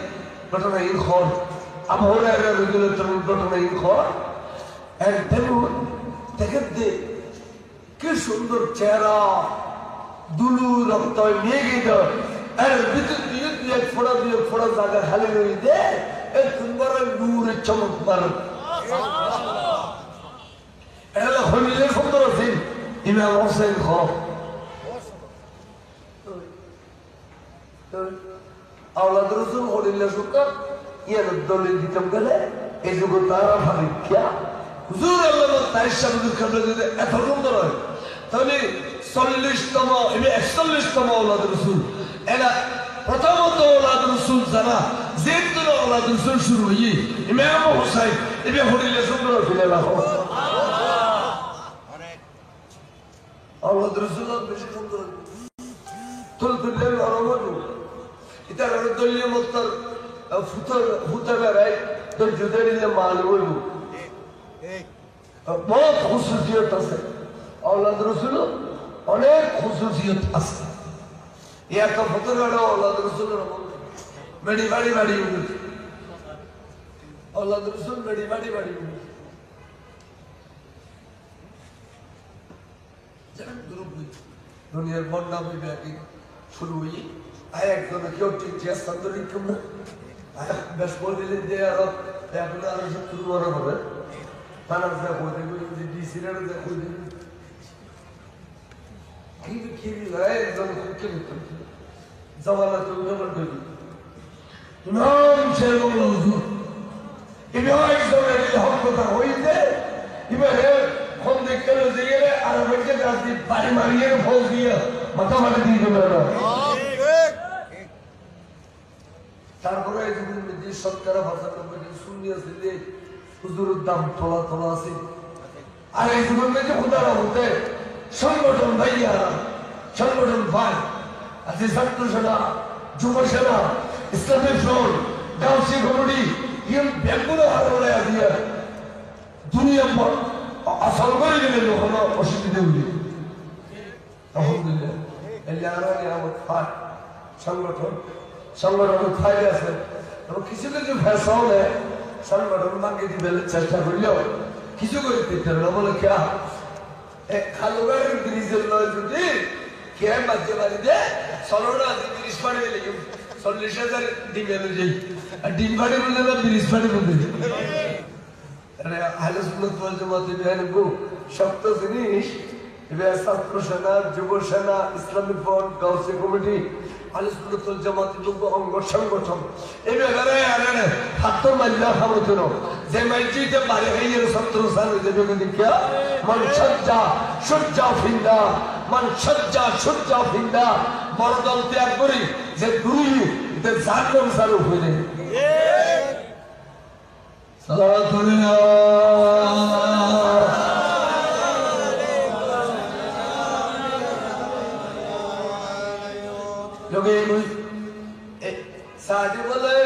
ঘটনা ইন খর আবহাওয়া রেগুলেটর ঘটনা ইন খর আর তেমন দেখে দে কি সুন্দর চেহারা দুলু রক্ত নিয়ে গিয়ে আর ভিতর দিয়ে ফোড়া জায়গা খালি রয়ে দে এই সুন্দর নূরের চমক মার এটা হইলে সুন্দর আছেন ইমাম হোসেন খ আওলাদ রসুল হরিল্লা সুন্দর ইয়ার দলিল দিতাম গেলে এই যুগ তারা ভাবিক্ষা হুজুর আল্লাহ তাই সামুদ্র খাবলে যদি এত সুন্দর হয় তাহলে 40তম 41তম আওলাদ রসুল এরা প্রথমত আওলাদ রসুল জানা যেহেতু আওলাদ রসুল শুরু হইয়ে ইমাম হোসেন এবার হরিল্লা সুন্দর ফিরে রাখো আওলাদ রসুল বেশি সুন্দর তুলতুল্লে নরমনু এটা দলীয় মত্তর ফুটা বেড়ায় তো জুদে দিলে মাল বলবো বহুত খুশুসিয়ত আছে আওলাদ রসুল অনেক খুশুসিয়ত আছে এত ফুটো বেড়া আওলাদ রসুল মেডি বাড়ি বাড়ি উঠেছে আওলাদ রসুল মেডি বাড়ি বাড়ি উঠেছে দুনিয়ার বন্যা হইবে একই শুরু হই আয় একজন কেউ ঠিক আন্তরিক না বেশ বললেন যে আরো এখন আরো সব শুরু করা হবে থানার যা হয়ে দেবে ডিসির যা হয়ে দেবে কিন্তু কি একজন কে করতাম জমানা তো জমান করি নাম সেরকম হুজুর এবার একজনের হক কথা হইতে এবারে ফোন দেখতে গেলে আর বলছে রাস্তি বাড়ি মারিয়ে ফোন দিয়ে মাথা মাথা দিয়ে দেবে না তারপরে যে সরকার ভাষা শুনিয়েছে যে হুজুরের দাম তোলা তোলা আছে আর এই জীবন যে খুদারা হতে সংগঠন ভাইয়ারা সংগঠন ভাই আছে ছাত্র সেনা যুব সেনা ইসলামিক ফ্রন্ট গাউসি কমিটি ইয়ে ব্যাংকগুলো হারে দিয়ে দুনিয়া আসল করে গেলে কোনো অসুবিধা হইলে আলহামদুলিল্লাহ সংগঠন সংগঠন ফাইল আছে এবং কিছু কিছু ফ্যাশনে সংগঠন মাকে দিবে চেষ্টা করলেও কিছু করে দিতে না বলে কে খালুগাড়ির ব্রিজের নয় যদি কে মাঝে মাঝে দে সলোনা 30 পাড়ি লেগে 40,000 ডিম এনে যাই আর ডিম পাড়ি বললে না 30 পাড়ি বলতে আরে আহলে সুন্নাত ওয়াল জামাতের বেয়ান গো শক্ত জিনিস এবার ছাত্র সেনা, যুব সেনা, ইসলামী ফ্রন্ট, গাউসি কমিটি, আহলে সুন্নাত ওয়াল জামাত যুব অঙ্গ সংগঠন এই ব্যাপারে আরে হাত মাইলা খামতনো যে মাইজিতে বারে হইয়ের ছাত্র সাল যেটা দেখিয়া মান সজ্জা সজ্জা ফিন্দা মান সজ্জা সজ্জা ফিন্দা বড় দল ত্যাগ করি যে দুই এতে জাহান্নাম চালু হয়ে যায়। সাহায্য বলে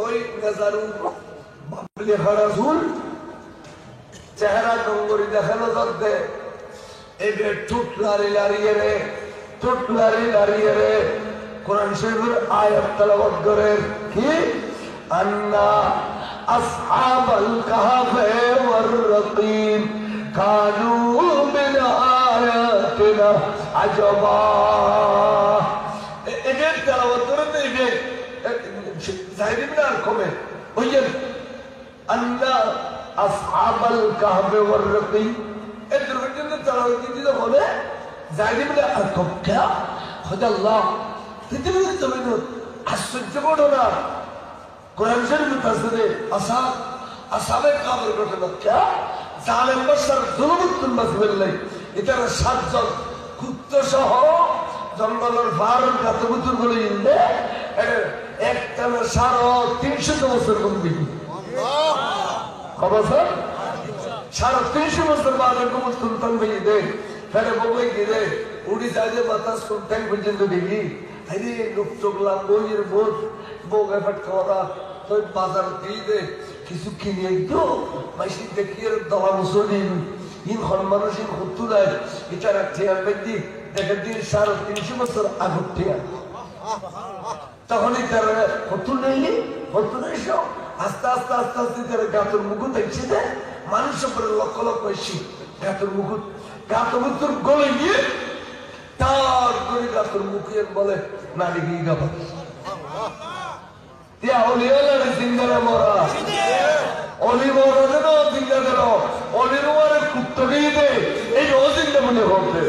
ওই চেহারা ডঙ্গরি দেখানো যাচ্ছে এবার ঠুট লারি লারিয়ে রে ঠুট লারি লারিয়ে রে কোরআন শরীফের আয়াত তেলাওয়াত করে কি আন্না আসহাবাল কাহফে ওয়ার রাকিম কানু মিন আয়াতিনা আজাবা এদের তেলাওয়াত করে দেবে জাহিদ ইবনে আরকমে ওইয়ের আন্না আসহাবাল কাহফে ওয়ার রাকিম এদের পর্যন্ত তেলাওয়াত দিতে হবে জাহিদ ইবনে আরকম কে খোদা আল্লাহ পৃথিবীর জমিনে আশ্চর্য ঘটনা কোরআন শরীফে তাসদে আসাবে কাবর ঘটনা কে জালেম বাশার যুলুমুল মাসবিল্লাহ এটার সাতজন কুত্তা সহ জঙ্গলের ফার গাতবুতুর গুলো ইনলে একটা 350 বছর কমবে খবর স্যার 350 বছর বাদে কোন সুলতান বেই দে ফেরে বগই গিরে উড়ি যায় মাথা সুলতান পর্যন্ত দেখি আরে লোক চোখলা বইয়ের বোধ বউকে ফটকাওয়া তো বাজার দিয়ে দে কিছু কিনে তো মাইসি দেখিয়ে দলা বসে ইন মানুষ ইন হত্যু দেয় এটা রাখছে ব্যক্তি দেখেন দিন 350 বছর আগর থেকে তখনই তারা হত্যু নেই হত্যু নেই সব আস্তে আস্তে আস্তে আস্তে তারা গাতর মুকুট দেখছে যে মানুষের উপরে লক্ষ লক্ষ এসি গাতর মুকুট গাতর গলে গিয়ে তার করে গাতর মুখের বলে নারী গিয়ে গাবা তিয়া অলিয়ালারে জিন্দারে মরা অলি মরা দেন জিন্দা দেন অলির মারে কুত্ত গিয়ে দে এই অজিন্দা মনে করতে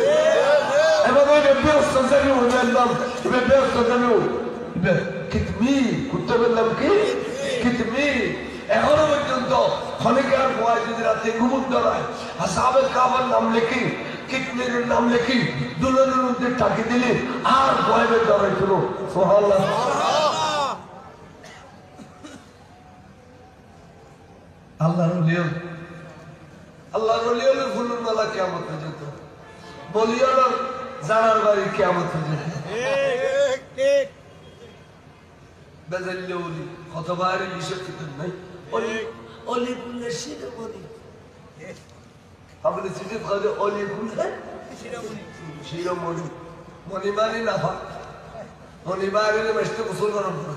এবার ওই ব্যস্ত জানি বললাম এবার ব্যস্ত জানি কিতমি কুত্ত বললাম কি কিতমি এখনো পর্যন্ত খনিকার ভয় যদি রাতে ঘুমুর ধরায় আসহাবে কাবার নাম লিখি কিতমির নাম লিখি দুলনের মধ্যে টাকি দিলে আর ভয়ের ধরাই ছিল সুবহানাল্লাহ আল্লাহর ওলিদের ফুলের মালা কিয়ামত পর্যন্ত বলিয়ার জানার বাড়ি কিয়ামত পর্যন্ত ঠিক বেজাল্লে ওলি কতবার হিসাব কিতাব নাই ওলি বললে শিরোমণি আপনি চিঠি খাওয়া ওলি বললে শিরোমণি মণিমারি না ভাব মণিমারি বেশতে গোসল করার পর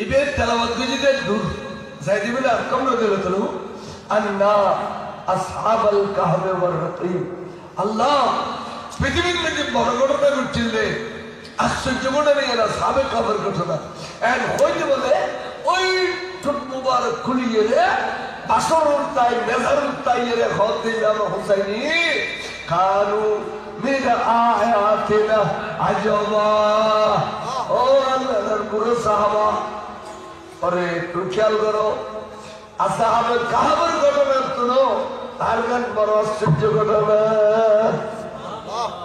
ইবের তেলাওয়াত গুজিতে দূর যাই দিবেন আর কম রইল তো আন্না আসহাবাল কাহফে ওয়ার রাকিম আল্লাহ পৃথিবীর মধ্যে বড় ঘটনা ঘটছিল আশ্চর্য ঘটনা এরা আসহাবে কাহফের ঘটনা এন্ড হইতে বলে ওই ঠোঁট মুবারক খুলিয়ে রে আসরুর তাই মেজারুর তাই রে খত দিলাম হুসাইনি কানু মিন আয়াতিনা আজাবা ও আল্লাহর পুরো সাহাবা अरे तू ख्याल करो असहाबे काहबर घटना सुनो तार गान बड़ आश्चर्य घटना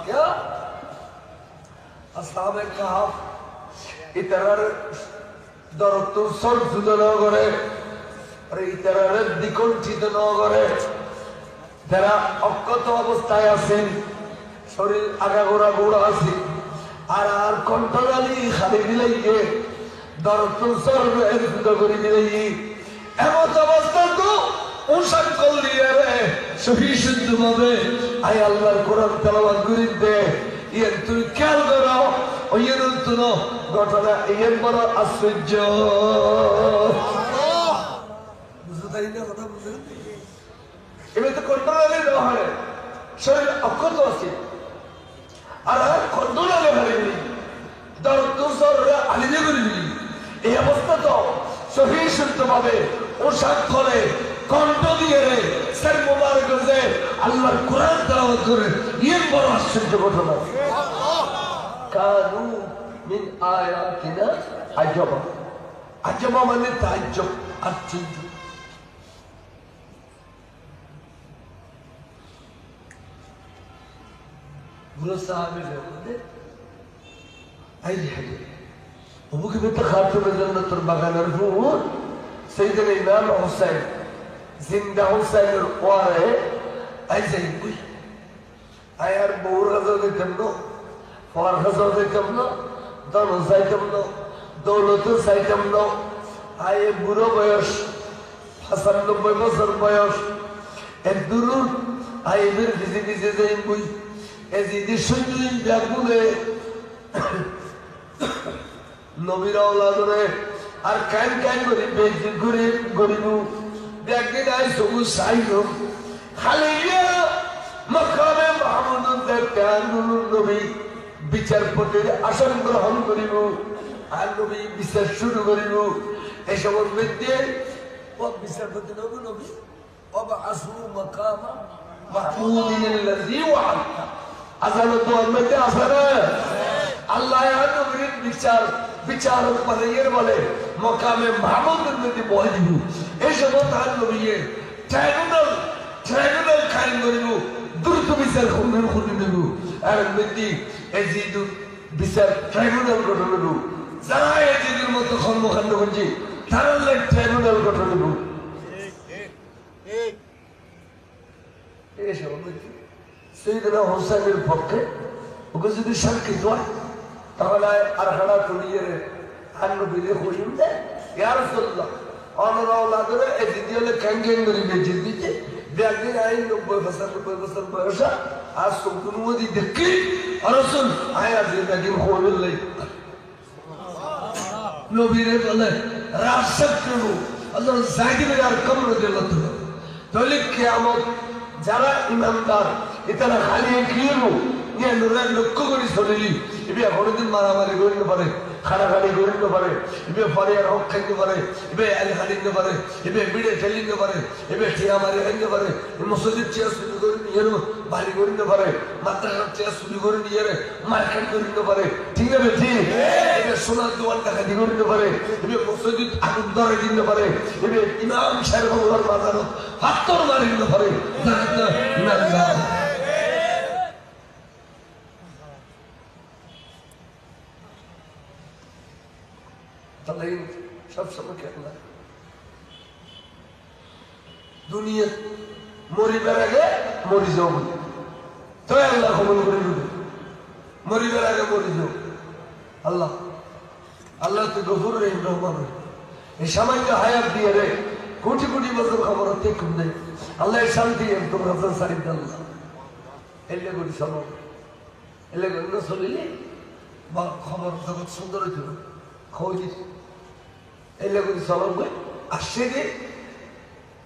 क्या असहाबे काहफ इतरार दरत सर जुदा न करे अरे इतरार दिकंठित न करे যারা অক্ষত অবস্থায় আছেন শরীর আগাগোড়া গোড়া আছে আর আর কণ্ঠনালী খালি দিলাইয়ে দরতুল সরবে এরকম করে দিলাই এমন অবস্থা তো উসান কল দিয়ে রে সহি শুদ্ধ ভাবে আই আল্লাহর কোরআন তেলাওয়াত করে দে ইয়ার তুই খেয়াল করো ওইয়ের তো ঘটনা এর বড় আশ্চর্য বুঝতে তাই না কথা বুঝলেন এবার তো কণ্ঠনালী দেওয়া হয় শরীর অক্ষত আছে আর দুলালে ফেলে দিলি দর আলিদে করে দিলি এই অবস্থা তো সহি শুদ্ধ ভাবে পোশাক করে কণ্ঠ দিয়ে রে স্যার মোবারক যে আল্লাহর কোরআন তেলাওয়াত করে ইয়ের বড় আশ্চর্য ঘটনা কানু মিন আয়াতিনা আজবা আজবা মানে তাজ্জব আশ্চর্য বুড়ো সাহাবী বলে আই রে أبوك بنت خاتم جنة البغان الفور سيدنا الإمام حسين زندہ حسين القوارے أي زين بوي أي أربور غزو كمنو فار غزو كمنو دانو ساي كمنو دولت ساي كمنو أي برو بيوش حسن نبوي بصر بيوش الدرور أي بير فيزي فيزي زين بوي أزيدي شنجين بيقولي নবীর আওলাদরে আর কান কান করে বেজি করে গরিবু দেখদিন আই সবু সাইলো খালিয়া মকামে মাহমুদ দেখান নবী বিচারপতির আসন গ্রহণ করিব আর নবী বিচার শুরু করিব এসব মধ্যে ও বিচারপতি নবী ওবা আসু মাকামা মাহমুদিন আল্লাযী ওয়া'আদা আযালত মধ্যে আসরে আল্লাহ নবীর বিচারক মানে বলে মকামে মাহমুদের মধ্যে বয় দিব এই সময় তার নবীয়ে ট্রাইব্যুনাল কায়েম করিব দ্রুত বিচার খুঁজে নেব আর মধ্যে এজিদ বিচার ট্রাইব্যুনাল গঠন করব যারা এজিদের মতো কর্মকাণ্ড করছে তারা ট্রাইব্যুনাল গঠন করব এই সময় সৈয়দনা হোসেনের পক্ষে ওকে যদি সাক্ষী হয় তাহলে আর হাড়া তুলিয়ে নবীরে খুশি দেয় ইয়া রাসূলুল্লাহ অনরাওলাদের এই দ্বিতীয়লে ক্যাঙ্গেন করে বেঁচে দিতে ব্যাগদিন আই 90 বছর বয়স আর সুবতুন মদি দেখি রাসূল আয়া যে ব্যাগিন খোললে নবীরে বলে রাসূল আল্লাহ জাহিদের আর কমর দিল তাহলে কিয়ামত যারা ইমানদার এটারা খালি কিরু নিয়ে নুরের লক্ষ্য করে চলিলি এবার কোনোদিন মারামারি করিতে পারে খানাখানি করিতে পারে এবার পরে আর হক খাইতে পারে এবার আলি খাইতে পারে এবার বিড়ে ঠেলিতে পারে এবার ঠিয়া মারি খাইতে পারে মসজিদ চেয়ার চুরি করে নিয়ে বাড়ি করিতে পারে মাদ্রাসার চেয়ার চুরি করে নিয়ে মার্কেট করিতে পারে ঠিক আছে ঠিক এবার সোনার দোয়ান ডাকাতি করিতে পারে এবার মসজিদ আগুন ধরে দিতে পারে এবার ইমাম সাহেব মাজারত পাথর মারি দিতে পারে তাহলে সবসময় কেন দুনিয়া মরিবার আগে মরি যাও বলে তো আল্লাহ কবুল করে দিবে মরিবার আগে মরি যাও আল্লাহ আল্লাহ তো গফুর রহিম রহমান এই সামান্য হায়াত দিয়ে রে কোটি কোটি বছর খবর হতে কম দেয় আল্লাহ শান্তি একদম হাসান সারিদ আল্লাহ এলে করি সব এলে করি না চলিলে বা খবর জগৎ সুন্দর হইত খবর এলে করি চলব আসছে যে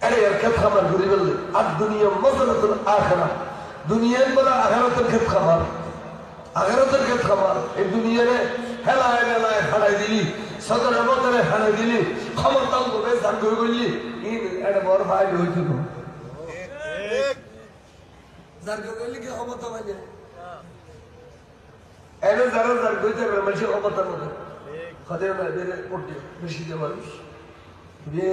আরে এর ক্ষেত খাবার ঘুরে বললে আর দুনিয়া মজলাতুল আখিরাহ দুনিয়ার বলা আখিরাতের ক্ষেত খাবার আখিরাতের ক্ষেত খাবার এই দুনিয়ারে হেলায় হেলায় হারাই দিলি সদরে মদরে হারাই দিলি ক্ষমতা করে জান করে করলি ইন এটা বড় ভাই হইছিল জান করলি কি ক্ষমতা পাই যায় এনে যারা জান কইতে পারে মানুষ ক্ষমতা মতো খাদের না বেরে পড়তে বেশি যে মানুষ বে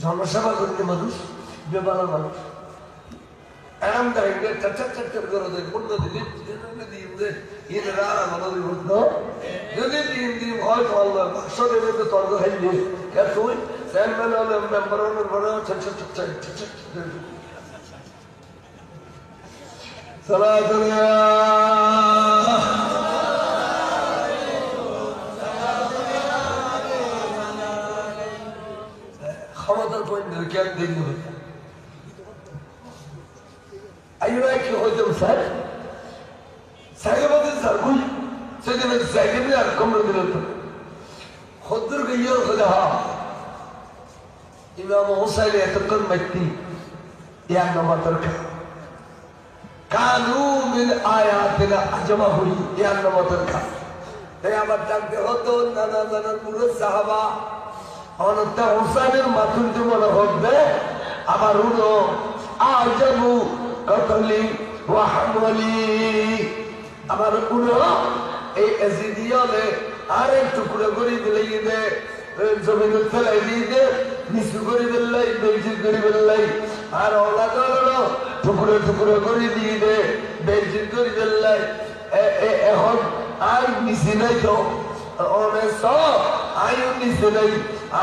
জনসেবা করতে মানুষ বেবালা মানুষ এরম দেখবে চট করে দেয় পূর্ণ দিলি ঈদ রারা মানবী বুদ্ধ যদি দিন হয়তো আল্লাহ বাক্স দেবে তো তর্ক খাইবে কে তুই চেয়ারম্যান হলে মেম্বার হলে বড় ক্ষমতার পয়েন্ট কেন দেখতে হবে أيوة كي هو ده مثال سايق بدل سرقوي سيدنا من سايق من أرقام ردلته خدر غير خدها إمام حسين يتقن مجدي يا نما ترك কানু মিন আয়াতিনা আজমাহুল ইয়ান্নামাতুল খাস তাই আবার ডাকতে হতো নানা নানা পুরো সাহাবা অনন্ত হুসাইনের মাথুর মনে হবে আবার উনো আজমু কতলি ওয়া হামলি আবার উনো এই এজিদিয়ালে আরে টুকরো করে দিলে দে জমিনে ফেলাই দিয়ে নিচু করে দিল্লাই বেঞ্চিত করে দিল্লাই আর ওলা হলো টুকরো টুকরো করে দিয়ে দে বেঞ্চিত করে দিল্লাই এখন আর নিচে নাই তো অনেক সব আয়ু নিচে নাই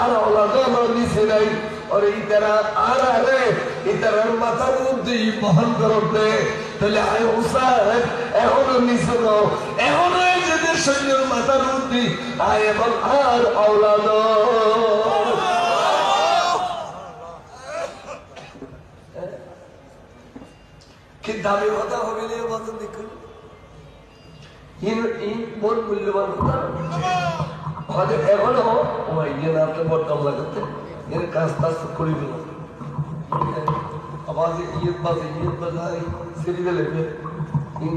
আর ওলা হলো নিচে নাই और इतना आ रहा है इतना माथा मुद्दे बहन करते তাহলে আয় হুসাইন এখনো নিচে নাও এখনো এদের সৈন্যের মাথার মুদ্দে আয় এবং আর আওলাদ কি দামি কথা হবে না বলতে দেখুন ইন বড় মূল্যবান কথা হয়তো এখনো ওই ইয়ে না আপনি বড় কাম লাগাতে এর কাজ টাজ করি দিল आवाज ये बाजाई सीरी में लेके इन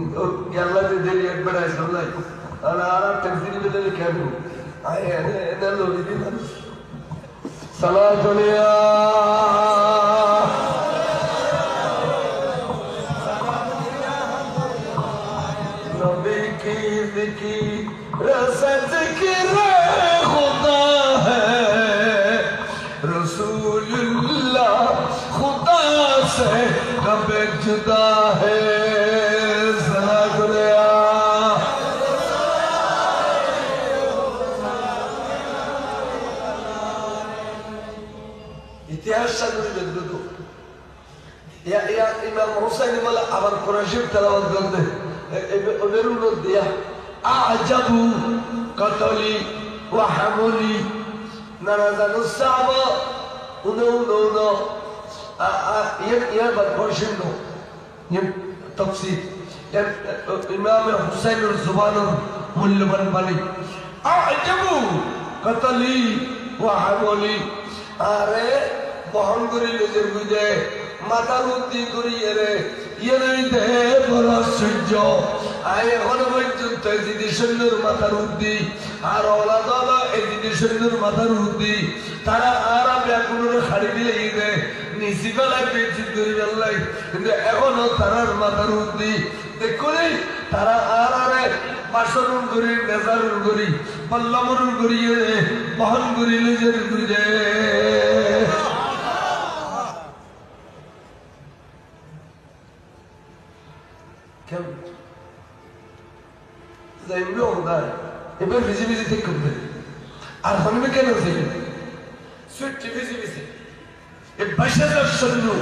अल्लाह ने दे एक बड़ा समझ अरे आरा तकदीर में ले क्या भी आए ने लोग दी सलात दुनिया नबी की जिक्र रसद की खुदा है रसूलुल्लाह खुदा से कब जुदा है सलागुरिया इतिहास सागुरी बेदुदो या इमाम हुसैन वाला अबर कुरैशिब तलावत करते उनेरुनो दिया आजबू कतली व हमली नरदनु साबा उनो ये बात कोशिश नो ये तफसीर इमाम हुसैन और जुबान मुल्लबन बनी आजबू कतली व हमली अरे बहन करी लेजर गुजे माता रुद्दी करी ये नहीं दे बड़ा सज्जो आये होने बच्चों तेज़ी शंदर माता रुद्दी आर औलाद वाला एज़ी शंदर माता रुद्दी तारा आरा ब्याकुलर खाली दिले ये निसिबला बेचित करी बल्लाई इंदे एगोनो तारार माता रुद्दी देखो नहीं तारा आरा रे पाशरुन करी नज़ारुन करी पल्लमुन करी ये बहन करी लेजर गुजे كم زي ملوك ده يبقى فيزي فيزي تكمل عارفين مكانه زي سويت فيزي فيزي البشر الشنو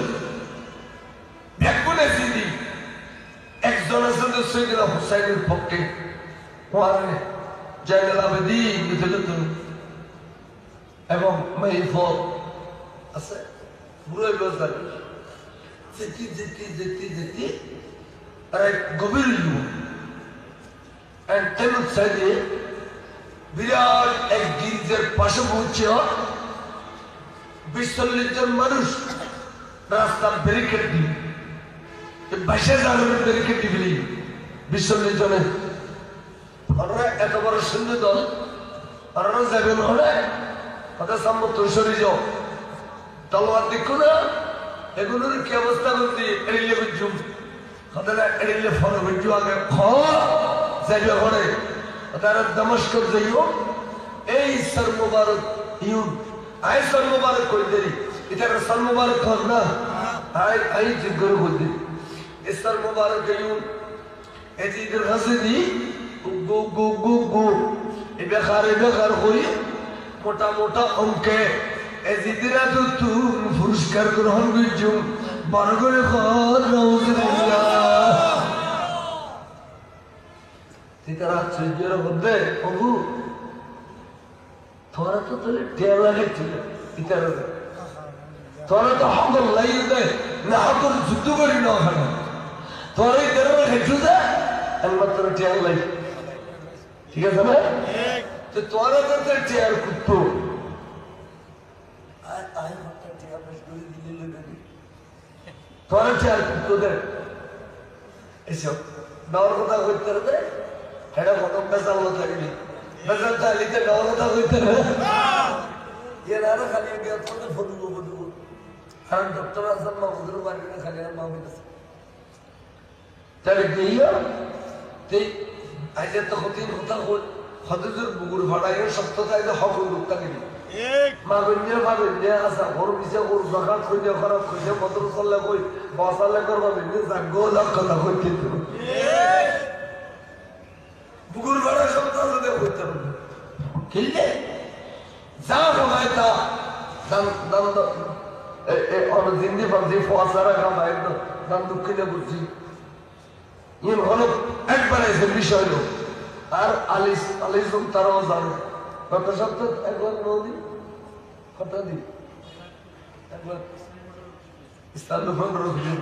بيكون زيدي اكزوناسون سيدنا حسين البكي وارني جلال العابدين مثلته এবং মাইফর আছে বুড়াই বাজার যেতে যেতে যেতে যেতে अरे गंभीर युवा एंड तेलुगु साइडे विराट एक गिरिजर पाशे पहुंचे और 20-40 जन मनुष्य रास्ता बैरिकेड दी ये भाषा जाने में बैरिकेड दी बिली 20-40 जने और एक बार सुनने दो और ना ज़मीन हो रहा है पता सामने तो शरीर जो तलवार दिखो ना एक उन्होंने क्या अवस्था करती है एरिया में जुम خدنا اللي فرق الجوانب خا زي هوري هذا دمشق زيو اي سر مبارك يوم اي سر مبارك كل دري इधर सर मुबारक करना आई जिगर होती इस सर मुबारक यूं ऐसी इधर हंसदी गो गो गो गो इबेखार कोई मोटा मोटा उनके ऐसी इधर तो तू पुरस्कार ग्रहण भी जो बारगोरे खार नौजवानिया इधर चुजर होते अबू थोड़ा तो तुले टेला है तुले इधर थोड़ा तो हम तो लाई दे ना हम तो जुद्दू करी ना खाना थोड़ा इधर में खिंचुदा अन्मत तो टेल लाई ठीक है समझ तो थोड़ा तो टेल कुत्तो आए मत टेल बस दूरी दिल्ली लगी थोड़ा टेल कुत्तो दे এসব নেওয়ার কথা কইতে হবে এটা কত বেজাল থাকবি বেজাল চালিতে নেওয়ার কথা কইতে হবে এর আরো খালি ফটুকো ফটুকো কারণ ডক্টর আসাম মাহমুদুর বাড়ি খালি আর মাহমুদ আছে তাহলে গিয়ে আজ তো কঠিন কথা কই হদুজুর বুগুর ভাড়াইয়ের সত্যতায় হক লোকটা নিবি মাগন্যে মাগন্যে আসা ওর পিছে ওর জগাত খুঁজে খারাপ খুঁজে মন্ত্র চললে কই বসালে করবা বিন্দু জাগো লাখ কথা কই কিন্তু বুগুর ভাড়া সপ্তাহ যদি করতে হবে কিনলে যা কামায় তা দাম দাম অনেক জিন্দি ভাবছি ফসারা কামায় দাম দুঃখিনে বুঝছি ইন হলো একবার এসে বিষয় লোক আর আলিস আলিসুম তারাও জানে কত সপ্তাহ 1 লাখ 9 দিন কত দিন 1 লাখ ইসলাম 15 দিন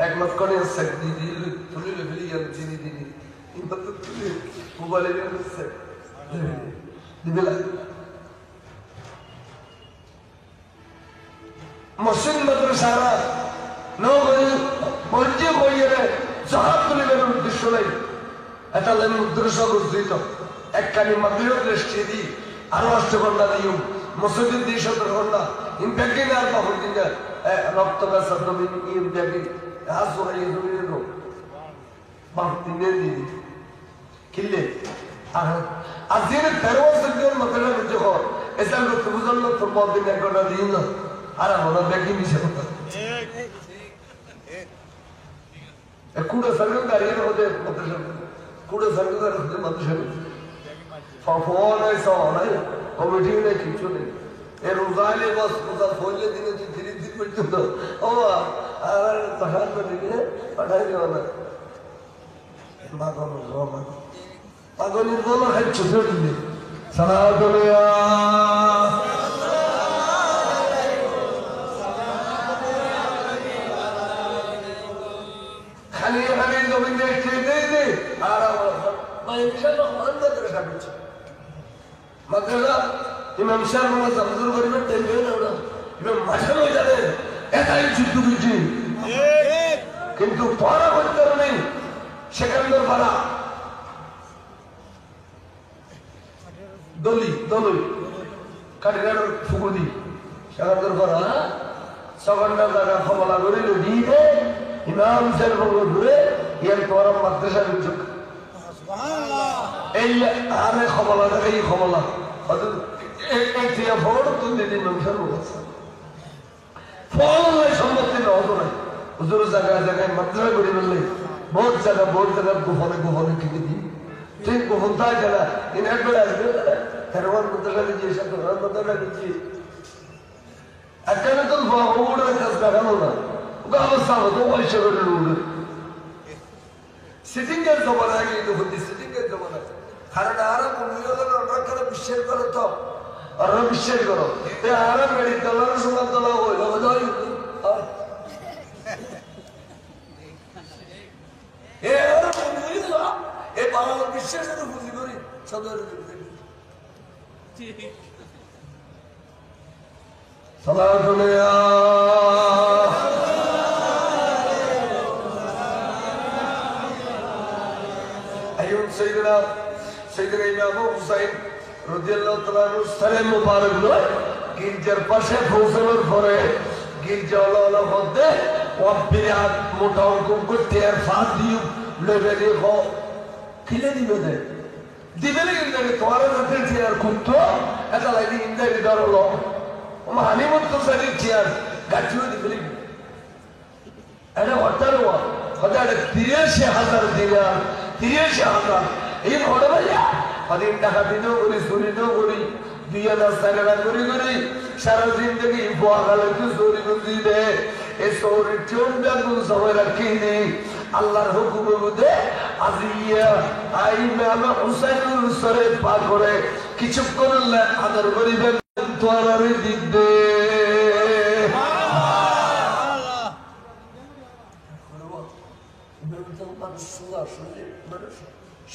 1 লাখ করে আছে দিদি তুলি লেভেলি আর চিনি দিদি ইমত তুলি মোবাইলে আছে দিবেলা মুসলিম মাদ্রাসারা নগরী মঞ্জে কইরে জাহাজ তুলিবের উদ্দেশ্য নাই এটা লেন উদ্দেশ্য গঠিত একখানি মাদ্রিদ দৃষ্টি দি আরো অষ্টগন্ধা দিও মসজিদ দিয়ে 17 ঘন্টা ইনফেক্টিং আর বাহুল দিন রক্ত গাছ তুমি ইন দেখি হাসুরা ইজুরি নো বাপ দিনের দিদি কিল্লে আর দিন 13 সেকেন্ড মাদ্রিদ বুঝো এসা লোক বুঝল তো বদিন এক ঘন্টা দিন না আর আমরা দেখি মিছে কথা কুড়ে সরকার দাঁড়িয়ে হতে মাদ্রাসা কুড়ে সরকার হতে মাদ্রাসা ফোন হয় সব নাই কমিটি নেই কিছু নেই এর রোজাইলে বস কোথাও ফোনলে দিনে 30 দিন পর্যন্ত ও আর পাঠান করে দিলে পাঠাই দেওয়া না পাগলের বলো খাই ছোট দিলে সালাতুল্লাহ খালি খালি জমিন দেখতে দে আর মাদ্রাসা ইমাম সাহেব জামজুর করিবেন টেনবে না ওরা ইমাম মাঠে হয়ে যাবে এটাই যুদ্ধ বিধি কিন্তু পড়া করতে নেই সেখানকার পাড়া দলি দলি কাটিনার ফুকুদি সেখানকার পাড়া সগন্ডা জায়গা খবলা করে দিয়ে ইমাম সাহেব ঘুরে ইয়ার তোরা মাদ্রাসা বিদ্যুৎ এই আরে খবলা এই খবলা ফল তুলে দিন ফল নাই সম্পত্তি না হতো নাই হুজুর জায়গায় জায়গায় মাদ্রাসা করে বললে বহুত জায়গা গোপনে গোপনে কিনে দিই ঠিক গোপন থাকে গেলা ইন একবার আসবে ফেরওয়ান মাদ্রাসা দিয়েছি সাথে মাদ্রাসা দিয়েছি এখানে তো ওগুলোর কাজ দেখানো না ওকে অবস্থা হতো পয়সা করে লোক সিটিং এর জমানা আগে কিন্তু হচ্ছে সিটিং এর জমানা কারণ আরাম অন্যরা বিশ্বাস করো তো আর বিশ্বাস করো আরাম গাড়ি দলার সময় দলা হইল এই বাংলা বিশ্বাসের বুঝি করি সদর গির্জার পাশে পৌঁছানোর পরে গির্জা মধ্যে বিরাট মোটা অঙ্কন করতে আর ফাঁস দিয়ে লেবে দিয়ে খিলে দিবে দিবে কিন্তু তোমার হাতে চেয়ার খুঁজতো এটা লাগে ইন্দারি ধরলো হানি মতো সারির চেয়ার গাছিও দিবে এটা হঠাৎ হঠাৎ 83,000 দিলাম 83,000 এই ঘরে ভাইয়া কদিন টাকা দিতেও করি চুরিতেও করি 2,000 টাকা করি করি সারা জিন্দগি বোয়াগালে চুরি বুঝি দে এই শহরের চোখটা কোন সময় রাখি নেই আল্লাহর হুকুমের মধ্যে আজিয়া আই ইমাম হুসাইনুল সরে পা করে কিছুক্ষণ আদর করিবেন তোয়ার দিক দে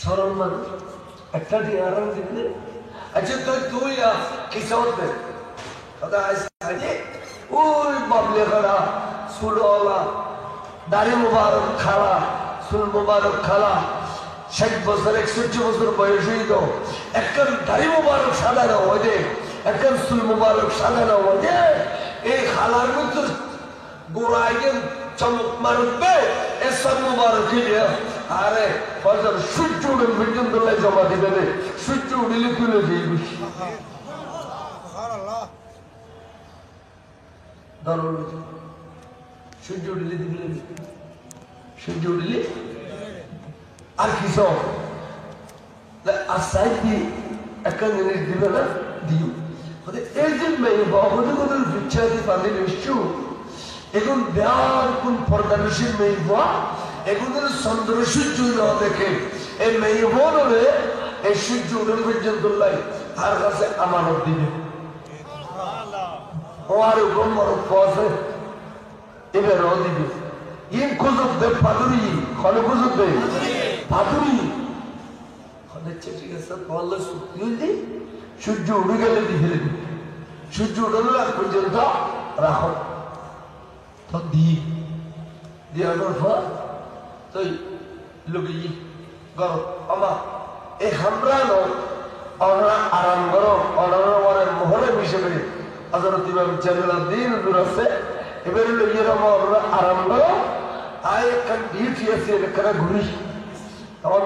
সরল মানুষ একটা দিয়ে আরাম দিলে আচ্ছা তুই কিশোর দে ওই বাবলে খাড়া সুলওয়ালা দাড়ি মুবারক খাড়া চুল মুবারক খালা 60 বছর 61 বছর বয়স হইত একখান দাড়ি মুবারক সাদানো ওদের একখান চুল মুবারক সাদানো ওদের এই খালার মধ্যে গোড়ায় চমক মারবে এসব মুবারক আরে ফজর সূর্য উঠে পর্যন্ত জমা দিবে রে সূর্য উঠলে তুলে দিবি সূর্য উঠলে দিবি সূর্য উঠলে আর কি সব আশাই দিয়ে একটা জিনিস দিবে না দিও এই যে মেয়ে বাবুদের কোথাও বিচ্ছাদি পানি নিশ্চয় এখন দেয়ার কোন পর্দানশীল মেয়ে বা এগুলোর চন্দ্র সূর্য না দেখে এই মেয়ে বোন হলে এই সূর্য উড়ন পর্যন্ত আর কাছে আমানত দিবে ও আর গম্বরত পথে এবারও দিবে ইন খুঁজুক দে পাদুরি খলে খুঁজুক দে পাদুরি খলে ঠিক আছে বললে সত্যি হইলে সূর্য উড়ে গেলে দিয়ে দিবে সূর্য উড়ানো আগ পর্যন্ত রাখো তো দিয়ানোর পর তুই লুকি গরম আমার এই হামরানো অনরা আরাম গরম অনরা মোহরে মিশে বেড়ে হযরত ইমাম জালালউদ্দিন হুজুর আছে এবারে লইয়ের আমরা আরাম গরম আয় একটা ডিউটি আছে এখানে ঘুরি তখন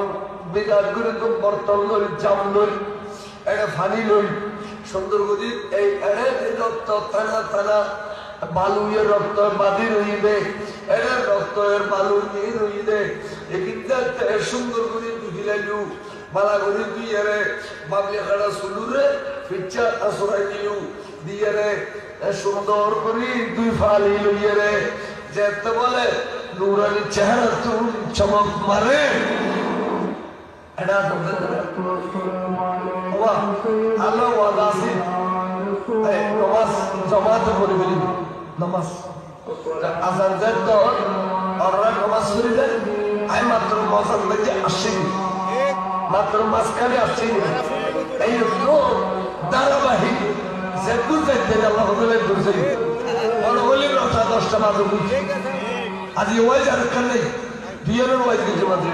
বিদাত করে তো বর্তন লই জাম লই এটা ফানি লই সুন্দর গদির এই এড়ে রক্ত টানা টানা বালুয়ের রক্ত বাদির হইবে এরা রক্তের বালু নিয়ে রইবে একিনতে সুন্দর করে দুহিলাইলু বালা করে দিয়ে রে বাবলি খাড়া সুলুরে পিচ্চা আসরাই দিলু দিয়ে রে সুন্দর করে দুই ফালি লইয়ে রে যেতে বলে নুরানি চেহারা তুম চমক মারে এটা আল্লাহ ওয়াদাসি নমাজ জমাত করে বলি নমাজ আজান যেত ওরা নমাজ শুরু দেয় আই মাত্র মজার মধ্যে আসেনি মাত্র মাঝখানে আসেনি এই ধারাবাহিক যে বুঝাইতে আল্লাহ বুঝে বড় বলি 9টা 10টা মাত্র বুঝি আজ ওয়াইজ আর নেই বিয়ের ওয়াইজ কিছু মাত্র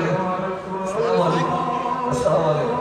আসসালামু আলাইকুম